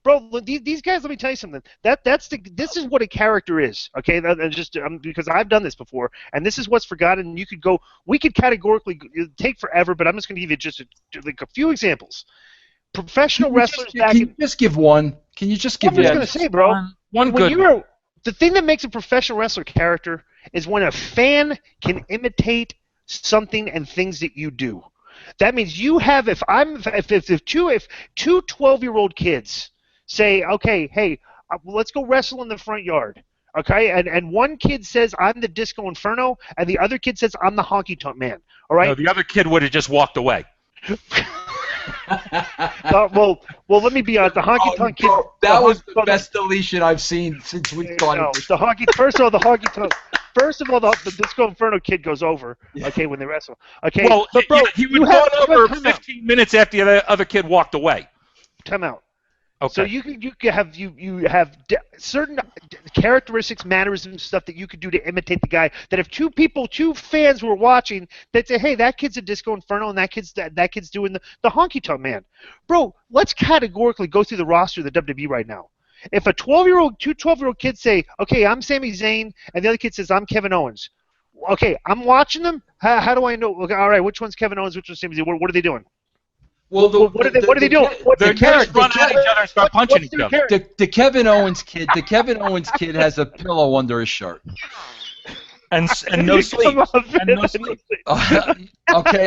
bro. These guys. Let me tell you something. This is what a character is. Okay, and just because I've done this before, and this is what's forgotten. We could categorically take forever, but I'm just going to give you just a few examples. Professional wrestlers. Can you just give one? Can you just give? I'm just going to say, bro. One good. The thing that makes a professional wrestler character is when a fan can imitate something and things that you do. That means you have if two 12-year-old kids say, okay, hey, let's go wrestle in the front yard. Okay, and one kid says I'm the Disco Inferno, and the other kid says I'm the Honky Tonk Man. All right. No, the other kid would have just walked away. Well, let me be honest. The Honky Tonk kid. That was the best deletion I've seen since we started. No, first of all, the Honky Tonk. First of all, the Disco Inferno kid goes over. Okay, when they wrestle. Okay. Well, but bro, he would go over 15 minutes after the other kid walked away. Time out. Okay. So you have certain characteristics, mannerisms, stuff that you could do to imitate the guy. That if two fans were watching, they'd say, "Hey, that kid's a Disco Inferno, and that kid's doing the Honky Tonk Man." Bro, let's categorically go through the roster of the WWE right now. If two 12-year-old kids say, "Okay, I'm Sami Zayn," and the other kid says, "I'm Kevin Owens," okay, I'm watching them. How do I know? Okay, all right, which one's Kevin Owens? Which one's Sami Zayn? What are they doing? Well, what are they doing? They're just running at each other and start punching each other. The Kevin Owens kid has a pillow under his shirt. And no sleep. Okay,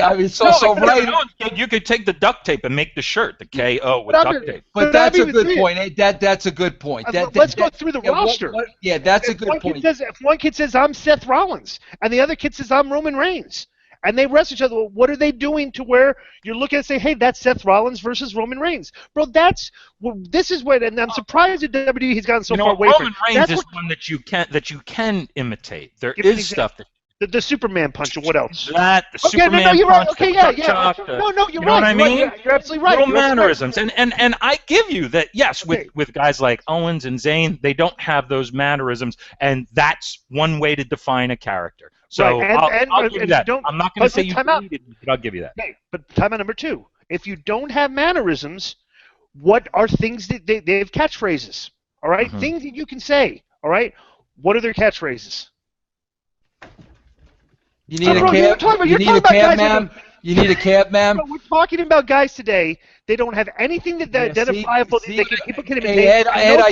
I mean, right. You could take the duct tape and make the shirt, the KO with duct tape. But that's a good point. That's a good point. Let's go through the roster. That's a good point. If one kid says, I'm Seth Rollins, and the other kid says, I'm Roman Reigns, and they wrestle each other, well, what are they doing to where you're looking and say, hey, that's Seth Rollins versus Roman Reigns? Bro, this is what, and I'm surprised at WWE he's gotten so far away from it. Roman Reigns is one that you can imitate. There is stuff that the Superman punch, or what else? The Superman you're punch. Right. Okay, yeah. No, you're right. What I mean? You're absolutely right. Little mannerisms, and I give you that. Yes, with guys like Owens and Zayn, they don't have those mannerisms, and that's one way to define a character. So right. I'll give you that. I'm not going to say you need it, but I'll give you that. Okay, but timeout number 2. If you don't have mannerisms, what are things that they have catchphrases? All right, things that you can say. All right, what are their catchphrases? You need a cab. You need a cab, ma'am. You need a cab, ma'am. We're talking about guys today. They don't have anything that identifiable that people can imitate. Ed, I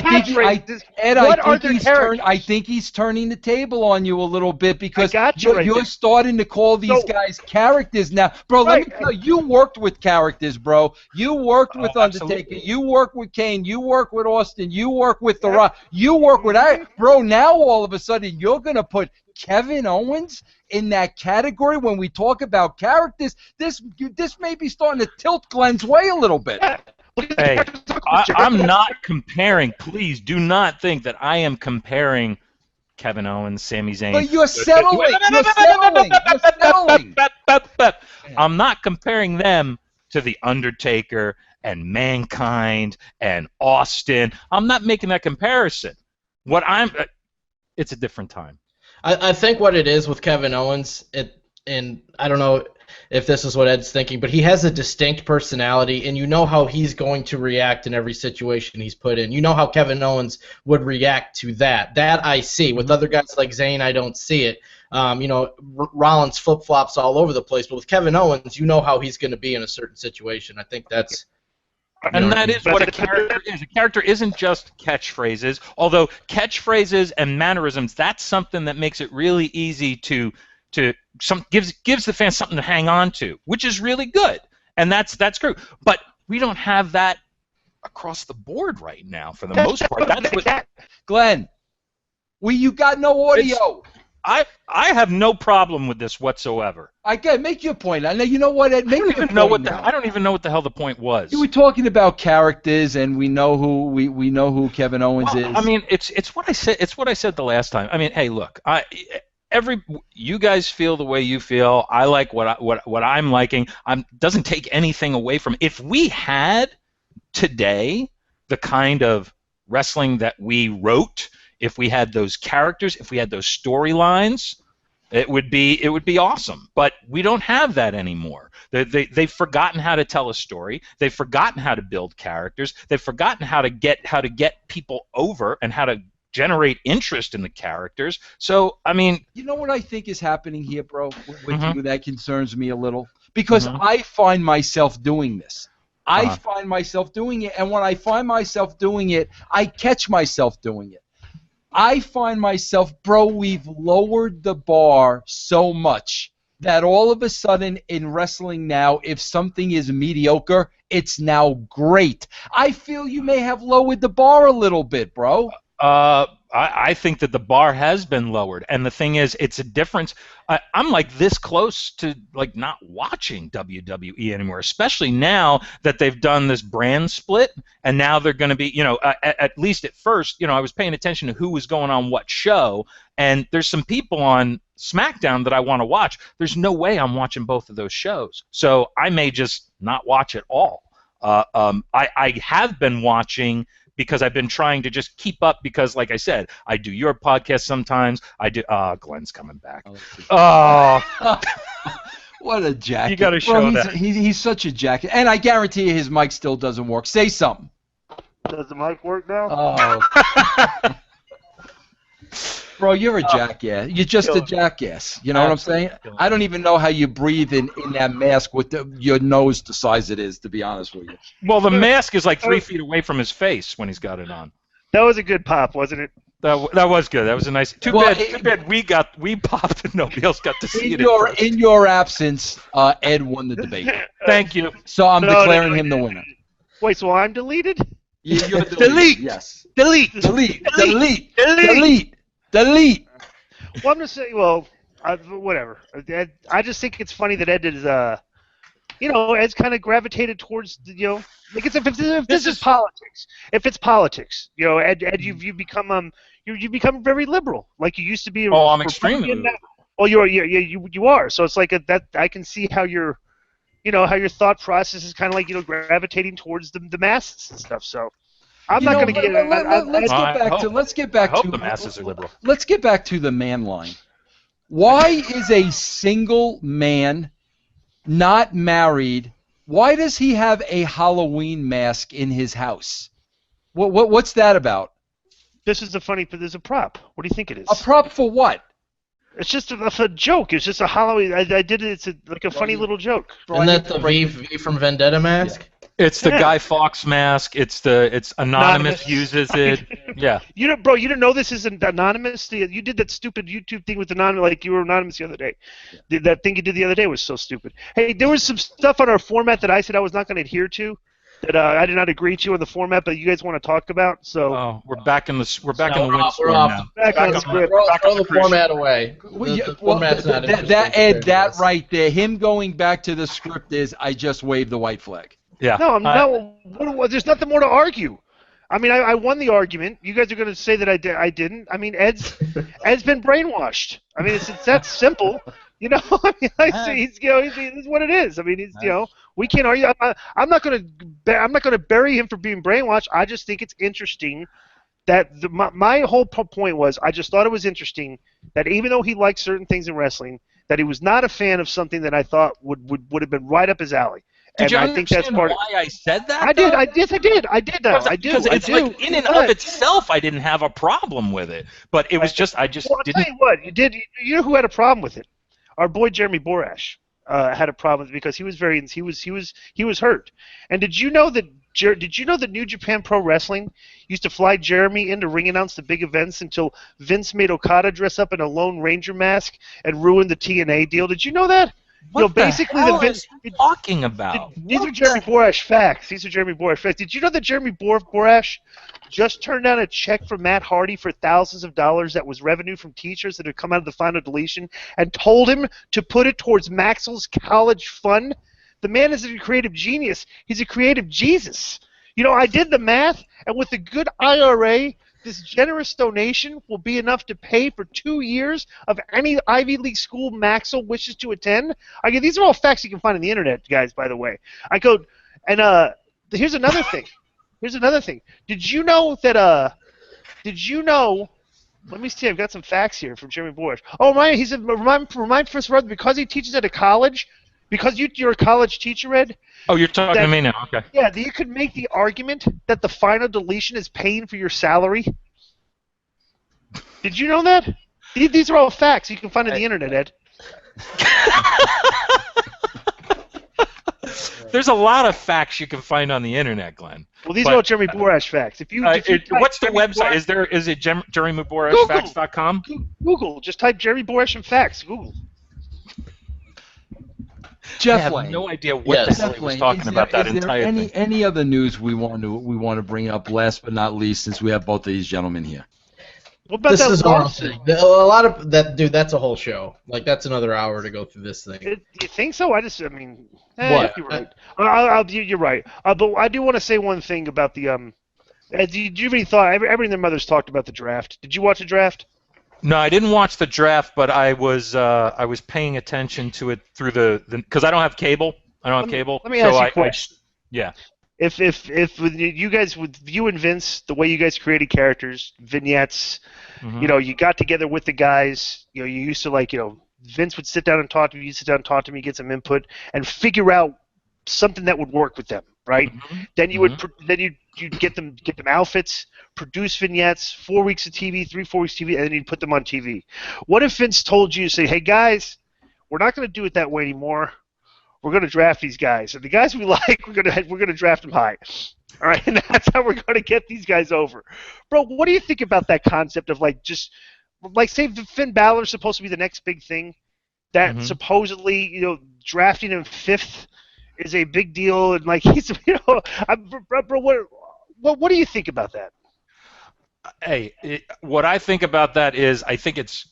think he's turning the table on you a little bit because you're starting to call these guys characters now. Bro, let me tell you, you worked with characters, bro. You worked with Undertaker. Absolutely. You worked with Kane. You worked with Austin. You worked with The Rock. You worked with bro, now all of a sudden you're going to put Kevin Owens in that category when we talk about characters. This may be starting to tilt Glenn's way a little bit. Hey, I'm not comparing. Please do not think that I am comparing Kevin Owens, Sami Zayn. But you're settling. I'm not comparing them to The Undertaker and Mankind and Austin. I'm not making that comparison. It's a different time. I think what it is with Kevin Owens, and I don't know if this is what Ed's thinking, but he has a distinct personality, and you know how he's going to react in every situation he's put in. You know how Kevin Owens would react to that. That I see. With other guys like Zayn, I don't see it. Rollins flip-flops all over the place, but with Kevin Owens, you know how he's going to be in a certain situation. I think that's... And that is what a character is. A character isn't just catchphrases, although catchphrases and mannerisms, that's something that makes it really easy gives the fans something to hang on to, which is really good. And that's great. But we don't have that across the board right now for the most part. That's what Glenn, you got no audio. I have no problem with this whatsoever. Make your point. I know. You know what, Ed? I don't even know what the hell the point was. You were talking about characters, and we know who Kevin Owens is. I mean, it's what I said. It's what I said the last time. I mean, hey, look, you guys feel the way you feel. I like what I'm liking. Doesn't take anything away from. If we had today the kind of wrestling that we wrote. If we had those characters, if we had those storylines, it would be awesome. But we don't have that anymore. They've forgotten how to tell a story. They've forgotten how to build characters. They've forgotten how to get people over and how to generate interest in the characters. So, I mean, you know what I think is happening here, bro? With you, that concerns me a little because I find myself doing this. I find myself doing it, and when I find myself doing it, I catch myself doing it. I find myself, bro, we've lowered the bar so much that all of a sudden in wrestling now, if something is mediocre, it's now great. I feel you may have lowered the bar a little bit, bro. I think that the bar has been lowered, and the thing is, it's a difference. I'm like this close to like not watching WWE anymore, especially now that they've done this brand split, and now they're going to be, at least at first, I was paying attention to who was going on what show, and there's some people on SmackDown that I want to watch. There's no way I'm watching both of those shows, so I may just not watch it all. I have been watching because I've been trying to just keep up because, like I said, I do your podcast sometimes. I do. Glenn's coming back. Oh, what a jacket! You got to show that. He's such a jacket, and I guarantee you his mic still doesn't work. Say something. Does the mic work now? Oh. Bro, you're a jackass. You're just a jackass. You know what I'm saying? I don't even know how you breathe in that mask with your nose the size it is, to be honest with you. Well, the mask is like 3 feet away from his face when he's got it on. That was a good pop, wasn't it? That was good. That was a nice. Too bad we popped and nobody else got to see it. In your absence, Ed won the debate. Thank you. So I'm declaring him the winner. Wait, so I'm deleted? You're delete. Yes. Delete. Delete. Well, I'm just saying. Well, whatever. I just think it's funny that Ed is, Ed's kind of gravitated towards, like if this is politics. If it's politics, Ed, you become very liberal, like you used to be. Oh, I'm extremely liberal. Well, you are. So it's like that. I can see how your thought process is kind of like gravitating towards the masses and stuff. So. I'm not going to get. Let's get back to. I hope the masses are liberal. Let's get back to the man line. Why is a single man, not married? Why does he have a Halloween mask in his house? What's that about? This is there's a prop. What do you think it is? A prop for what? It's just a joke. It's just a Halloween. I did it. It's like a funny little joke. Isn't that the V from Vendetta mask? Yeah. It's the Guy Fawkes mask. It's Anonymous uses it. Yeah. You didn't know this isn't anonymous. You did that stupid YouTube thing with anonymous, like you were anonymous the other day. That thing you did the other day was so stupid. Hey, there was some stuff on our format that I said I was not going to adhere to, that I did not agree to in the format, but you guys want to talk about. So we're back in the win we're off now. Back on the script. Throw the format away. The format's not that right there, him going back to the script is I just waved the white flag. Yeah. No, there's nothing more to argue. I mean, I won the argument. You guys are going to say that I didn't. I mean, Ed's been brainwashed. I mean, it's that simple. I mean, I see he's what it is. I mean, we can't argue. I'm not going to bury him for being brainwashed. I just think it's interesting that my whole point was I just thought it was interesting that even though he liked certain things in wrestling, that he was not a fan of something that I thought would have been right up his alley. Did you I think that's understand why I said that? I did. Yes, I did. I did that. I do. Because it's like in and of itself, I didn't have a problem with it, but it was just I just didn't. I'll tell you what, you did. You know who had a problem with it? Our boy Jeremy Borash had a problem with it because he was hurt. And did you know that New Japan Pro Wrestling used to fly Jeremy in to ring announce the big events until Vince made Okada dress up in a Lone Ranger mask and ruin the TNA deal? Did you know that? What the hell is he talking about? These are Jeremy Borash facts. Did you know that Jeremy Borash just turned down a check from Matt Hardy for thousands of dollars that was revenue from teachers that had come out of the final deletion and told him to put it towards Maxwell's college fund? The man is a creative genius. He's a creative Jesus. I did the math, and with a good IRA, this generous donation will be enough to pay for 2 years of any Ivy League school Maxwell wishes to attend. These are all facts you can find on the internet, guys, by the way. Here's another thing. Did you know that, let me see, I've got some facts here from Jeremy Borash. Oh, remind first brother, because he teaches at a college, because you're a college teacher, Ed. Oh, you're talking to me now, okay. Yeah, you could make the argument that the final deletion is paying for your salary. Did you know that? These are all facts you can find on the internet, Ed. There's a lot of facts you can find on the internet, Glenn. Well, these are all Jeremy Borash facts. What's the website? Is it JeremyBorashFacts.com? Google. Just type Jeremy Borash and facts. Google. Jeff I have Lane. no idea what the hell he was talking about that entire thing. Any other news we want to bring up? Last but not least, since we have both of these gentlemen here. What about that lawsuit? A lot of that, dude. That's a whole show. Like that's another hour to go through this thing. Do you think so? What? You're right. You're right. But I do want to say one thing about the Did you have any thought? Everybody and their mothers talked about the draft. Did you watch the draft? No, I didn't watch the draft, but I was paying attention to it through the because I don't have cable. Let me ask you a question. Yeah. If you guys, with you and Vince, the way you guys created characters, vignettes, you got together with the guys. You used to Vince would sit down and talk to me. You sit down and talk to me, get some input, and figure out something that would work with them, right? Mm-hmm. Then you would you'd get them outfits, produce vignettes, 4 weeks of TV, 3-4 weeks of TV, and then you'd put them on TV. What if Vince told you, say, hey guys, we're not going to do it that way anymore. We're going to draft these guys, and the guys we like, we're going to draft them high. All right, and that's how we're going to get these guys over. Bro, what do you think about that concept of say Finn Balor's supposed to be the next big thing, that supposedly drafting him 5th is a big deal, and he's bro, what do you think about that? Hey, what I think about that is I think it's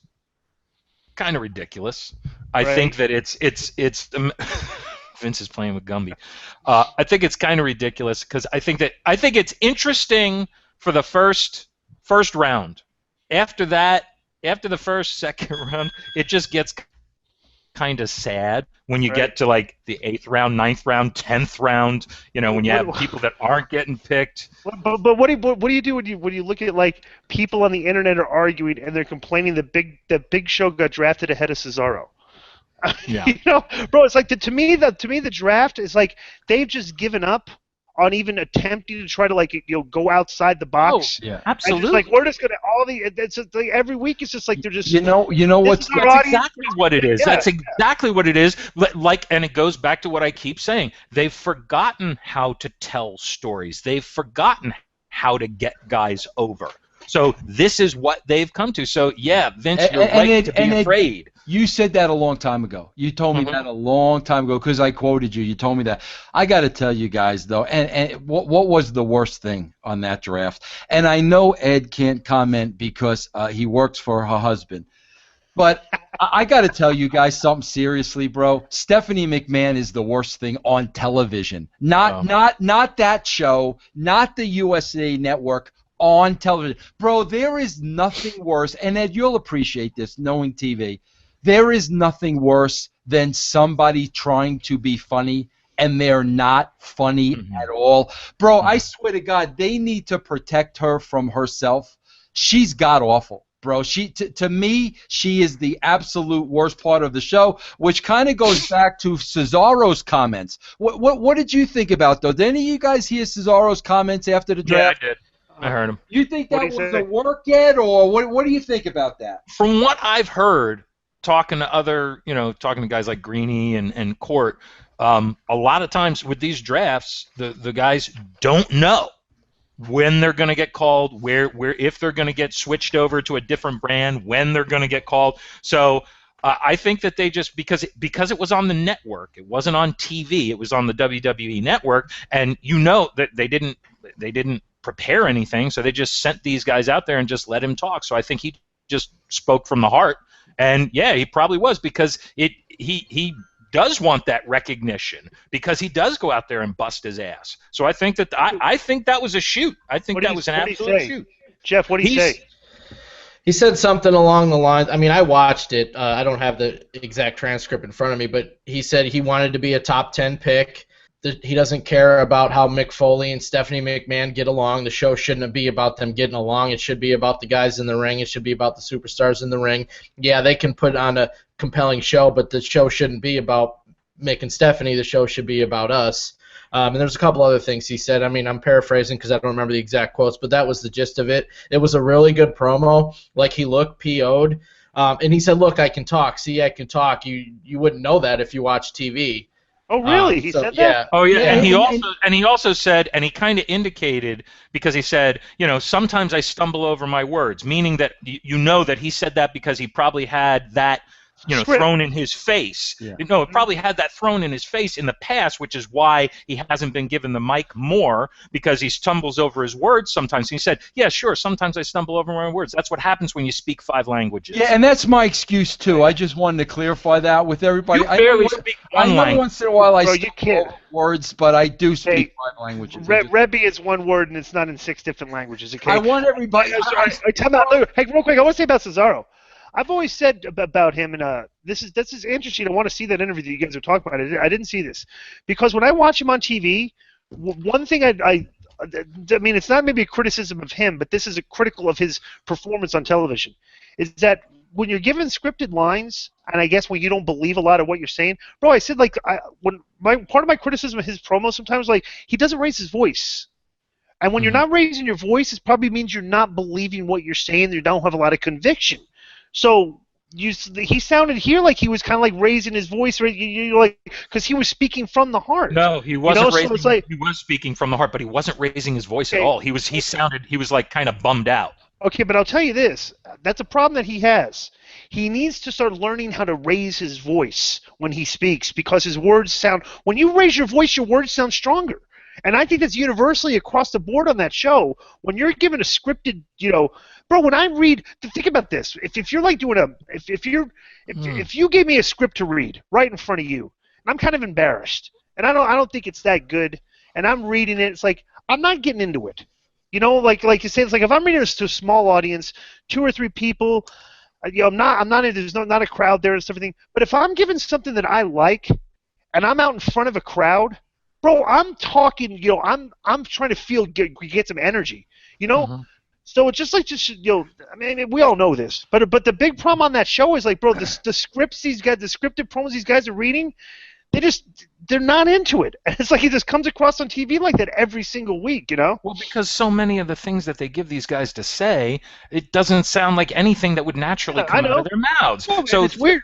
kind of ridiculous. I think that it's Vince is playing with Gumby. I think it's kind of ridiculous because I think it's interesting for the first round. After that, after the second round, it just gets kind of sad when you get to the 8th round, 9th round, 10th round. When you have people that aren't getting picked. But what do you do when you look at people on the internet are arguing and they're complaining that Big Show got drafted ahead of Cesaro? Yeah. Bro, it's to me the draft is they've just given up on even attempting to try to go outside the box. Oh, yeah, absolutely. It's we're just gonna it's just, every week it's just they're just that's exactly what it is. Yeah, that's exactly what it is. And it goes back to what I keep saying. They've forgotten how to tell stories. They've forgotten how to get guys over. So this is what they've come to. So yeah, Vince, you're right to be afraid. You said that a long time ago. You told me that a long time ago because I quoted you. You told me that. I got to tell you guys, though, and what was the worst thing on that draft? And I know Ed can't comment because he works for her husband. But I got to tell you guys something seriously, bro. Stephanie McMahon is the worst thing on television. Not that show, not the USA Network, on television. Bro, there is nothing worse, and Ed, you'll appreciate this, knowing TV. There is nothing worse than somebody trying to be funny and they're not funny at all. Bro, I swear to God, they need to protect her from herself. She's god-awful, bro. To me, she is the absolute worst part of the show, which kind of goes back to Cesaro's comments. What did you think about, though? Did any of you guys hear Cesaro's comments after the draft? Yeah, I did. I heard him. You think that was a work yet, or what do you think about that? From what I've heard, talking to guys like Greeny and Court, a lot of times with these drafts, the guys don't know when they're going to get called, where if they're going to get switched over to a different brand, when they're going to get called. So I think that they just because it was on the network, it wasn't on TV, it was on the WWE network, and that they didn't prepare anything, so they just sent these guys out there and just let him talk. So I think he just spoke from the heart. And yeah, he probably was because he does want that recognition because he does go out there and bust his ass. So I think that was a shoot. I think that was an absolute shoot. Jeff, what did he say? He said something along the lines. I mean, I watched it. I don't have the exact transcript in front of me, but he said he wanted to be a top 10 pick. He doesn't care about how Mick Foley and Stephanie McMahon get along. The show shouldn't be about them getting along. It should be about the guys in the ring. It should be about the superstars in the ring. Yeah, they can put on a compelling show, but the show shouldn't be about Mick and Stephanie. The show should be about us. And there's a couple other things he said. I mean, I'm paraphrasing because I don't remember the exact quotes, but that was the gist of it. It was a really good promo. He looked PO'd. And he said, look, I can talk. See, I can talk. You wouldn't know that if you watch TV. Oh, really? He said that? Yeah. Oh, yeah. And he also said, and he kind of indicated, because he said, sometimes I stumble over my words, meaning that that he said that because he probably had that thrown in his face. Yeah. It probably had that thrown in his face in the past, which is why he hasn't been given the mic more, because he stumbles over his words sometimes. And he said, yeah, sure, sometimes I stumble over my words. That's what happens when you speak 5 languages. Yeah, and that's my excuse, too. I just wanted to clarify that with everybody. You barely speak one language. Once in a while I Bro, stumble over words, but I do speak 5 languages. Rebbe is one word, and it's not in 6 different languages, okay? I want everybody... Time out. Hey, real quick, I want to say about Cesaro. I've always said about him, and this is interesting. I want to see that interview that you guys are talking about. I didn't see this, because when I watch him on TV, one thing I mean, it's not maybe a criticism of him, but this is a critical of his performance on television, is that when you're given scripted lines, and I guess when you don't believe a lot of what you're saying, bro, I said part of my criticism of his promo sometimes, like, he doesn't raise his voice. And when you're not raising your voice, it probably means you're not believing what you're saying. You don't have a lot of conviction. So he sounded here like he was kind of like raising his voice, right? Because he was speaking from the heart. No, he wasn't raising. So he was speaking from the heart, but he wasn't raising his voice at all. He was like kind of bummed out. Okay, but I'll tell you this. That's a problem that he has. He needs to start learning how to raise his voice when he speaks, because his words sound. When you raise your voice, your words sound stronger. And I think that's universally across the board on that show. When you're given a scripted, bro, when I read, think about this. If you're like doing if you gave me a script to read right in front of you, and I'm kind of embarrassed, and I don't think it's that good, and I'm reading it, it's like I'm not getting into it. Like you say, it's like if I'm reading this to a small audience, 2 or 3 people, I'm not. There's not a crowd there and stuff, everything. But if I'm given something that I like, and I'm out in front of a crowd. Bro, I'm talking, I'm trying to get some energy, So it's just I mean, we all know this, but the big problem on that show is like, bro, the scripts the scripted promos these guys are reading, they're not into it. And it's like it just comes across on TV like that every single week, Well, because so many of the things that they give these guys to say, it doesn't sound like anything that would naturally come out of their mouths. No, so it's weird.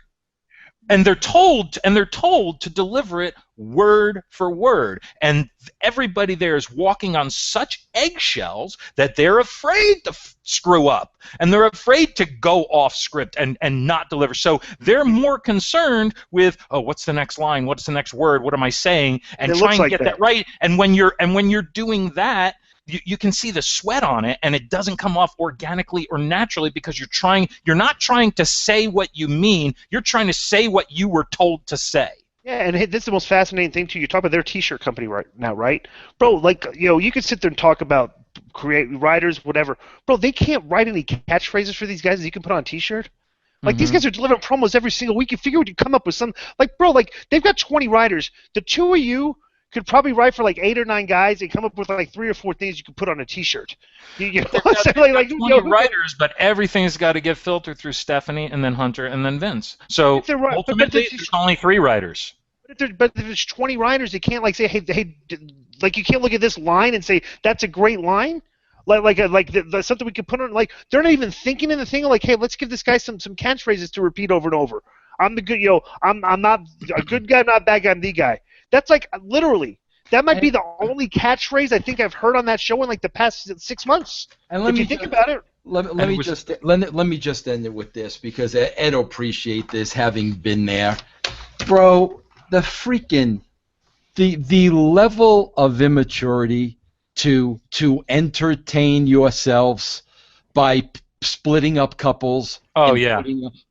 And they're told to deliver it word for word, and everybody there is walking on such eggshells that they're afraid to screw up, and they're afraid to go off script and not deliver. So they're more concerned with, what's the next line, what's the next word, what am I saying, and trying to get that right. And when you're doing that, you can see the sweat on it, and it doesn't come off organically or naturally, because you're not trying to say what you mean, you're trying to say what you were told to say. Yeah, and this is the most fascinating thing too. You talk about their T-shirt company right now, right? Bro, like, you can sit there and talk about create writers, whatever. Bro, they can't write any catchphrases for these guys that you can put on a T-shirt. Like, these guys are delivering promos every single week. You figure we could come up with some, like, bro, like, they've got 20 writers. The 2 of you could probably write for like 8 or 9 guys and come up with like 3 or 4 things you could put on a T-shirt. Like 20 writers, but everything's got to get filtered through Stephanie and then Hunter and then Vince. So ultimately, there's only 3 writers. But if there's 20 writers, they can't like say, hey, like you can't look at this line and say that's a great line. Like something we could put on. Like they're not even thinking in the thing. Like, hey, let's give this guy some catchphrases to repeat over and over. I'm the good, I'm not a good guy, not a bad guy. I'm the guy. That's like literally. That might be the only catchphrase I think I've heard on that show in like the past 6 months. And if you think about it. Let me just end it with this, because Ed will appreciate this, having been there, bro. The level of immaturity to entertain yourselves by splitting up couples. Oh yeah.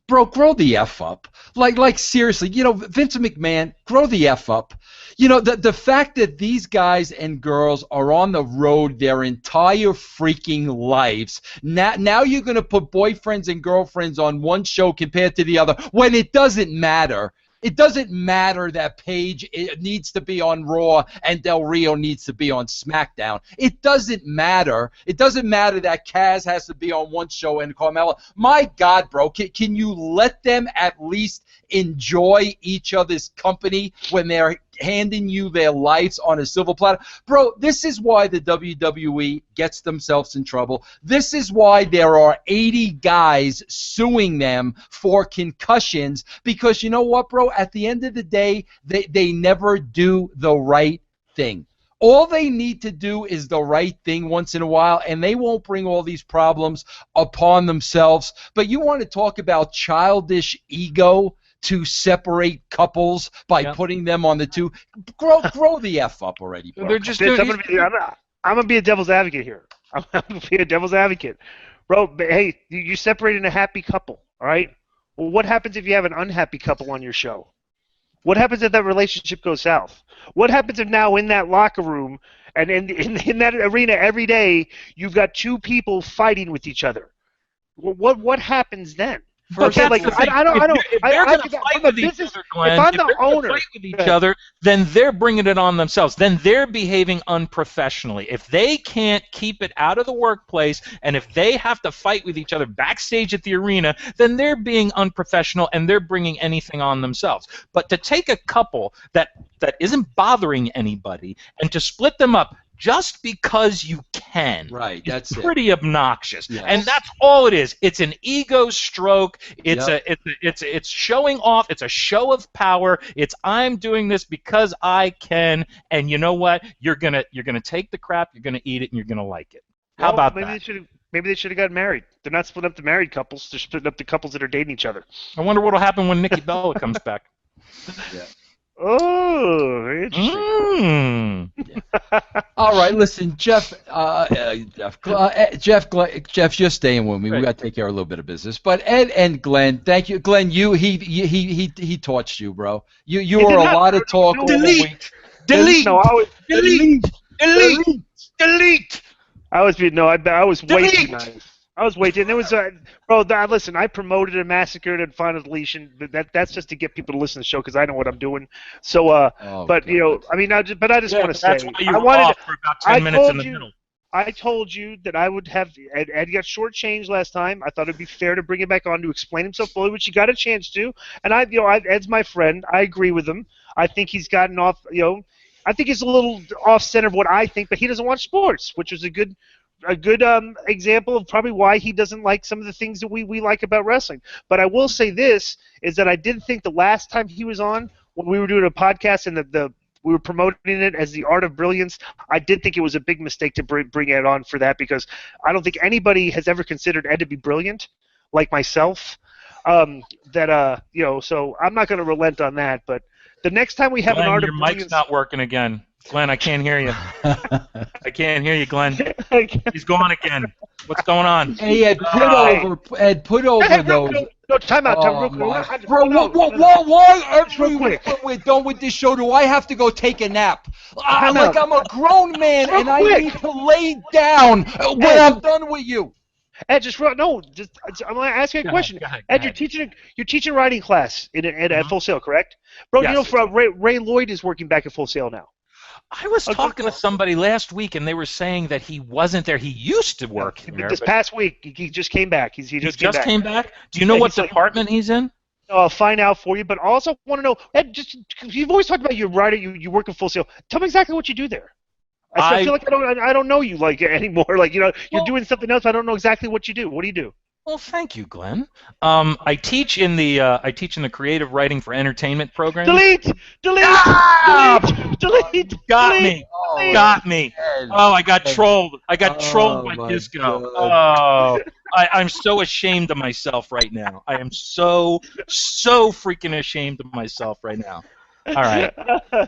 Bro, grow the F up. Like seriously, Vince McMahon, grow the F up. The fact that these guys and girls are on the road their entire freaking lives. Now you're going to put boyfriends and girlfriends on one show compared to the other when it doesn't matter. It doesn't matter that Paige needs to be on Raw and Del Rio needs to be on SmackDown. It doesn't matter. It doesn't matter that Kaz has to be on one show and Carmella. My God, bro, can you let them at least enjoy each other's company when they're handing you their lives on a silver platter? Bro, this is why the WWE gets themselves in trouble. This is why there are 80 guys suing them for concussions, because you know what, bro? At the end of the day, they never do the right thing. All they need to do is the right thing once in a while, and they won't bring all these problems upon themselves. But you want to talk about childish ego to separate couples by putting them on the two? Grow the F up already, bro. I'm going to be a devil's advocate here. I'm going to be a devil's advocate. Bro, hey, you separated a happy couple, all right? Well, what happens if you have an unhappy couple on your show? What happens if that relationship goes south? What happens if now in that locker room and in that arena every day you've got two people fighting with each other? What happens then? If they're going to fight with each other, Glenn, if I'm the owner, fight with each other, then they're bringing it on themselves. Then they're behaving unprofessionally. If they can't keep it out of the workplace, and if they have to fight with each other backstage at the arena, then they're being unprofessional and they're bringing anything on themselves. But to take a couple that isn't bothering anybody and to split them up just because you can, right? That's pretty obnoxious, yes. And that's all it is. It's an ego stroke. It's showing off. It's a show of power. It's I'm doing this because I can, and you know what? You're gonna take the crap. You're gonna eat it, and you're gonna like it. How about that? Maybe they should have gotten married. They're not splitting up the married couples. They're splitting up the couples that are dating each other. I wonder what'll happen when Nikki Bella comes back. Yeah. Oh, very interesting. All right, listen, Jeff, you're staying with me. Right. We got to take care of a little bit of business. But Ed and Glenn, thank you, Glenn. He torched you, bro. You were a lot of talk. Delete. I was way too nice. I was way too. And it was, listen. I promoted a massacre and final deletion. That's just to get people to listen to the show because I know what I'm doing. So, I just want to say, that's why you were off for about 10 minutes in the middle. I told you that I would have. Ed got shortchanged last time. I thought it'd be fair to bring him back on to explain himself fully, which he got a chance to. And Ed's my friend. I agree with him. I think he's gotten off. I think he's a little off center of what I think, but he doesn't watch sports, which is a good example of probably why he doesn't like some of the things that we like about wrestling. But I will say this, is that I did think the last time he was on, when we were doing a podcast and we were promoting it as the Art of Brilliance, I did think it was a big mistake to bring Ed on for that because I don't think anybody has ever considered Ed to be brilliant, like myself. So I'm not going to relent on that. But the next time we have Glenn, an Art your of Brilliance... mic's not working again. Glenn, I can't hear you. I can't hear you, Glenn. He's gone again. What's going on? Hey, Ed, put over those. No, time out. Bro, why? We're done with this show. Do I have to go take a nap? I'm a grown man, and I need to lay down when I'm done with you. Ed, I'm going to ask you a question. Ed, you're teaching writing class at Full Sail, correct? Bro, yes. Ray Lloyd is working back at Full Sail now. I was talking to somebody last week, and they were saying that he wasn't there. He used to work there. This past week, he just came back. He just came back? Do you know what department he's in? I'll find out for you, but I also want to know, Ed, you've always talked about your writer, you work at Full Sail. Tell me exactly what you do there. I feel like I don't know you anymore. You're doing something else. I don't know exactly what you do. What do you do? Well, thank you, Glenn. I teach in the creative writing for entertainment program. Delete. Got me. Oh, I got trolled. I got trolled by Disco. Oh, I'm so ashamed of myself right now. I am so freaking ashamed of myself right now. All right.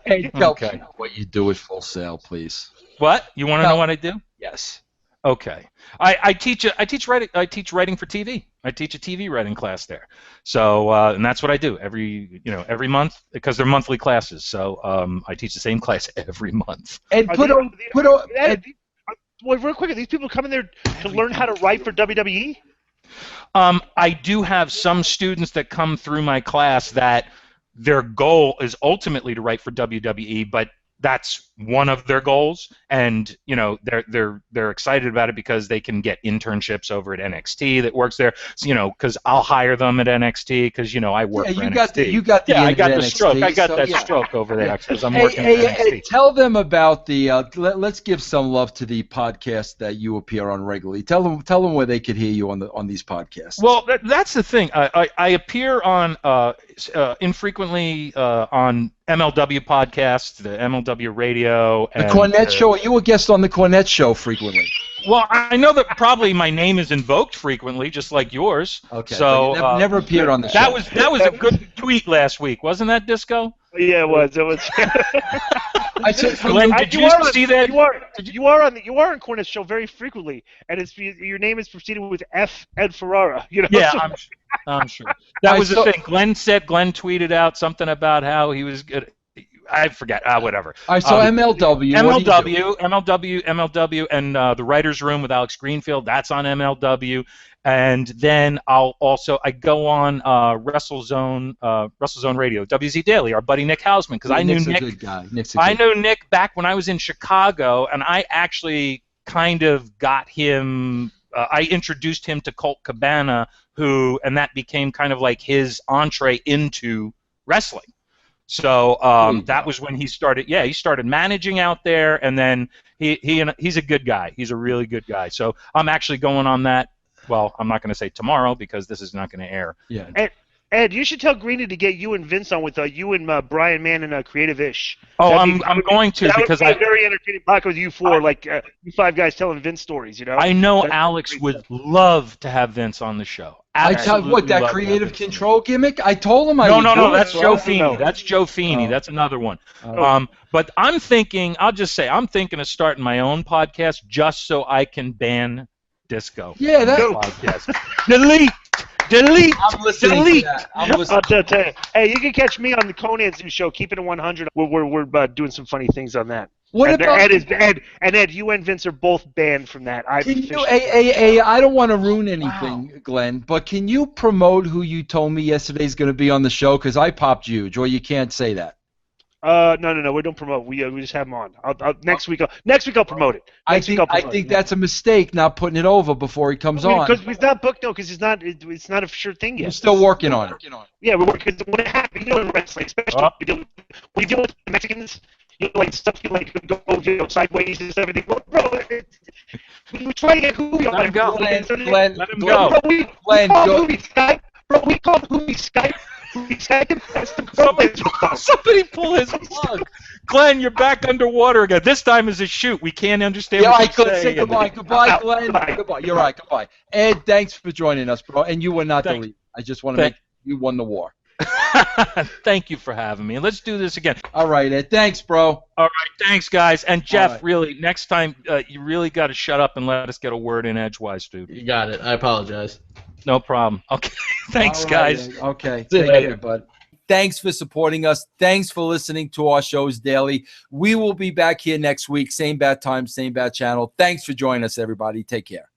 Hey, tell me what you do at Full Sail, please. What? You want to know what I do? Yes. Okay. I teach writing for TV. I teach a TV writing class there. So and that's what I do every month because they're monthly classes. So I teach the same class every month. And real quick, are these people coming there to learn how to write for WWE? I do have some students that come through my class that their goal is ultimately to write for WWE, but that's one of their goals, and they're excited about it because they can get internships over at NXT that works there. So, because I'll hire them at NXT because I work for NXT. I got the stroke. I got that stroke over there because I'm working at NXT. Hey, tell them about the. Let's give some love to the podcast that you appear on regularly. Tell them where they could hear you on these podcasts. Well, that's the thing. I appear on infrequently on MLW podcasts, the MLW radio. The Cornette Show. You were a guest on the Cornette Show frequently. Well, I know that probably my name is invoked frequently, just like yours. Okay. So never appeared on the show. That was a good tweet last week, wasn't that, Disco? Yeah, it was. It was. Glenn, did you see that? You are on Cornette's show very frequently, and your name is preceded with Ed Ferrara. You know. Yeah, I'm sure. That was the thing. Glenn tweeted out something about how he was good. I forget. Whatever. All right, so MLW, and the Writers' Room with Alex Greenfield. That's on MLW, and then I go on WrestleZone Radio, WZ Daily. Our buddy Nick Hausman, because I knew Nick. A good guy. I knew Nick back when I was in Chicago, and I actually kind of got him. I introduced him to Colt Cabana, and that became kind of like his entree into wrestling. So that was when he started. Yeah, he started managing out there, and then he's a good guy. He's a really good guy. So I'm actually going on that. Well, I'm not going to say tomorrow because this is not going to air. Yeah. Ed, you should tell Greeny to get you and Vince on with you and Brian Mann and Creative Ish. Oh, I'm going to because I very entertaining podcast with you four, you five guys telling Vince stories. You know. I know Alex would love to have Vince on the show. That creative control gimmick? I told him No, that's Joe Feeney. That's Joe Feeney. That's another one. But I'm thinking of starting my own podcast just so I can ban Disco. Yeah, that podcast. Delete. I'm listening to that. I'll tell you. Hey, you can catch me on the Conan's new show, Keep It at 100. We're doing some funny things on that. Ed, you and Vince are both banned from that. I don't want to ruin anything, Glenn, but can you promote who you told me yesterday is going to be on the show? Because I popped huge, or you can't say that. No. We don't promote. We just have him on. Next week I'll promote it. I think that's a mistake not putting it over before he comes on. Because he's not booked though. Because it's not a sure thing yet. We're still working on it. Yeah, we're working. When it happens, in wrestling, especially when you deal with Mexicans. Stuff go sideways and everything. Bro, we try to get Hoovy on. Let him go. Glenn, let him go. We called Hoovy Skype. Somebody pull his plug. Glenn, you're back underwater again. This time is a shoot. We can't understand what you're saying. Say goodbye. Goodbye, Glenn. Goodbye. You're right. Goodbye. Ed, thanks for joining us, bro. And you were not the lead. I just want to make you won the war. Thank you for having me. Let's do this again. All right, Ed. Thanks, bro. All right. Thanks, guys. And Jeff, really, next time, you really got to shut up and let us get a word in edgewise, dude. You got it. I apologize. No problem. Okay. Thanks, guys. Ed. Okay. Take care, bud. Thanks for supporting us. Thanks for listening to our shows daily. We will be back here next week. Same bad time, same bad channel. Thanks for joining us, everybody. Take care.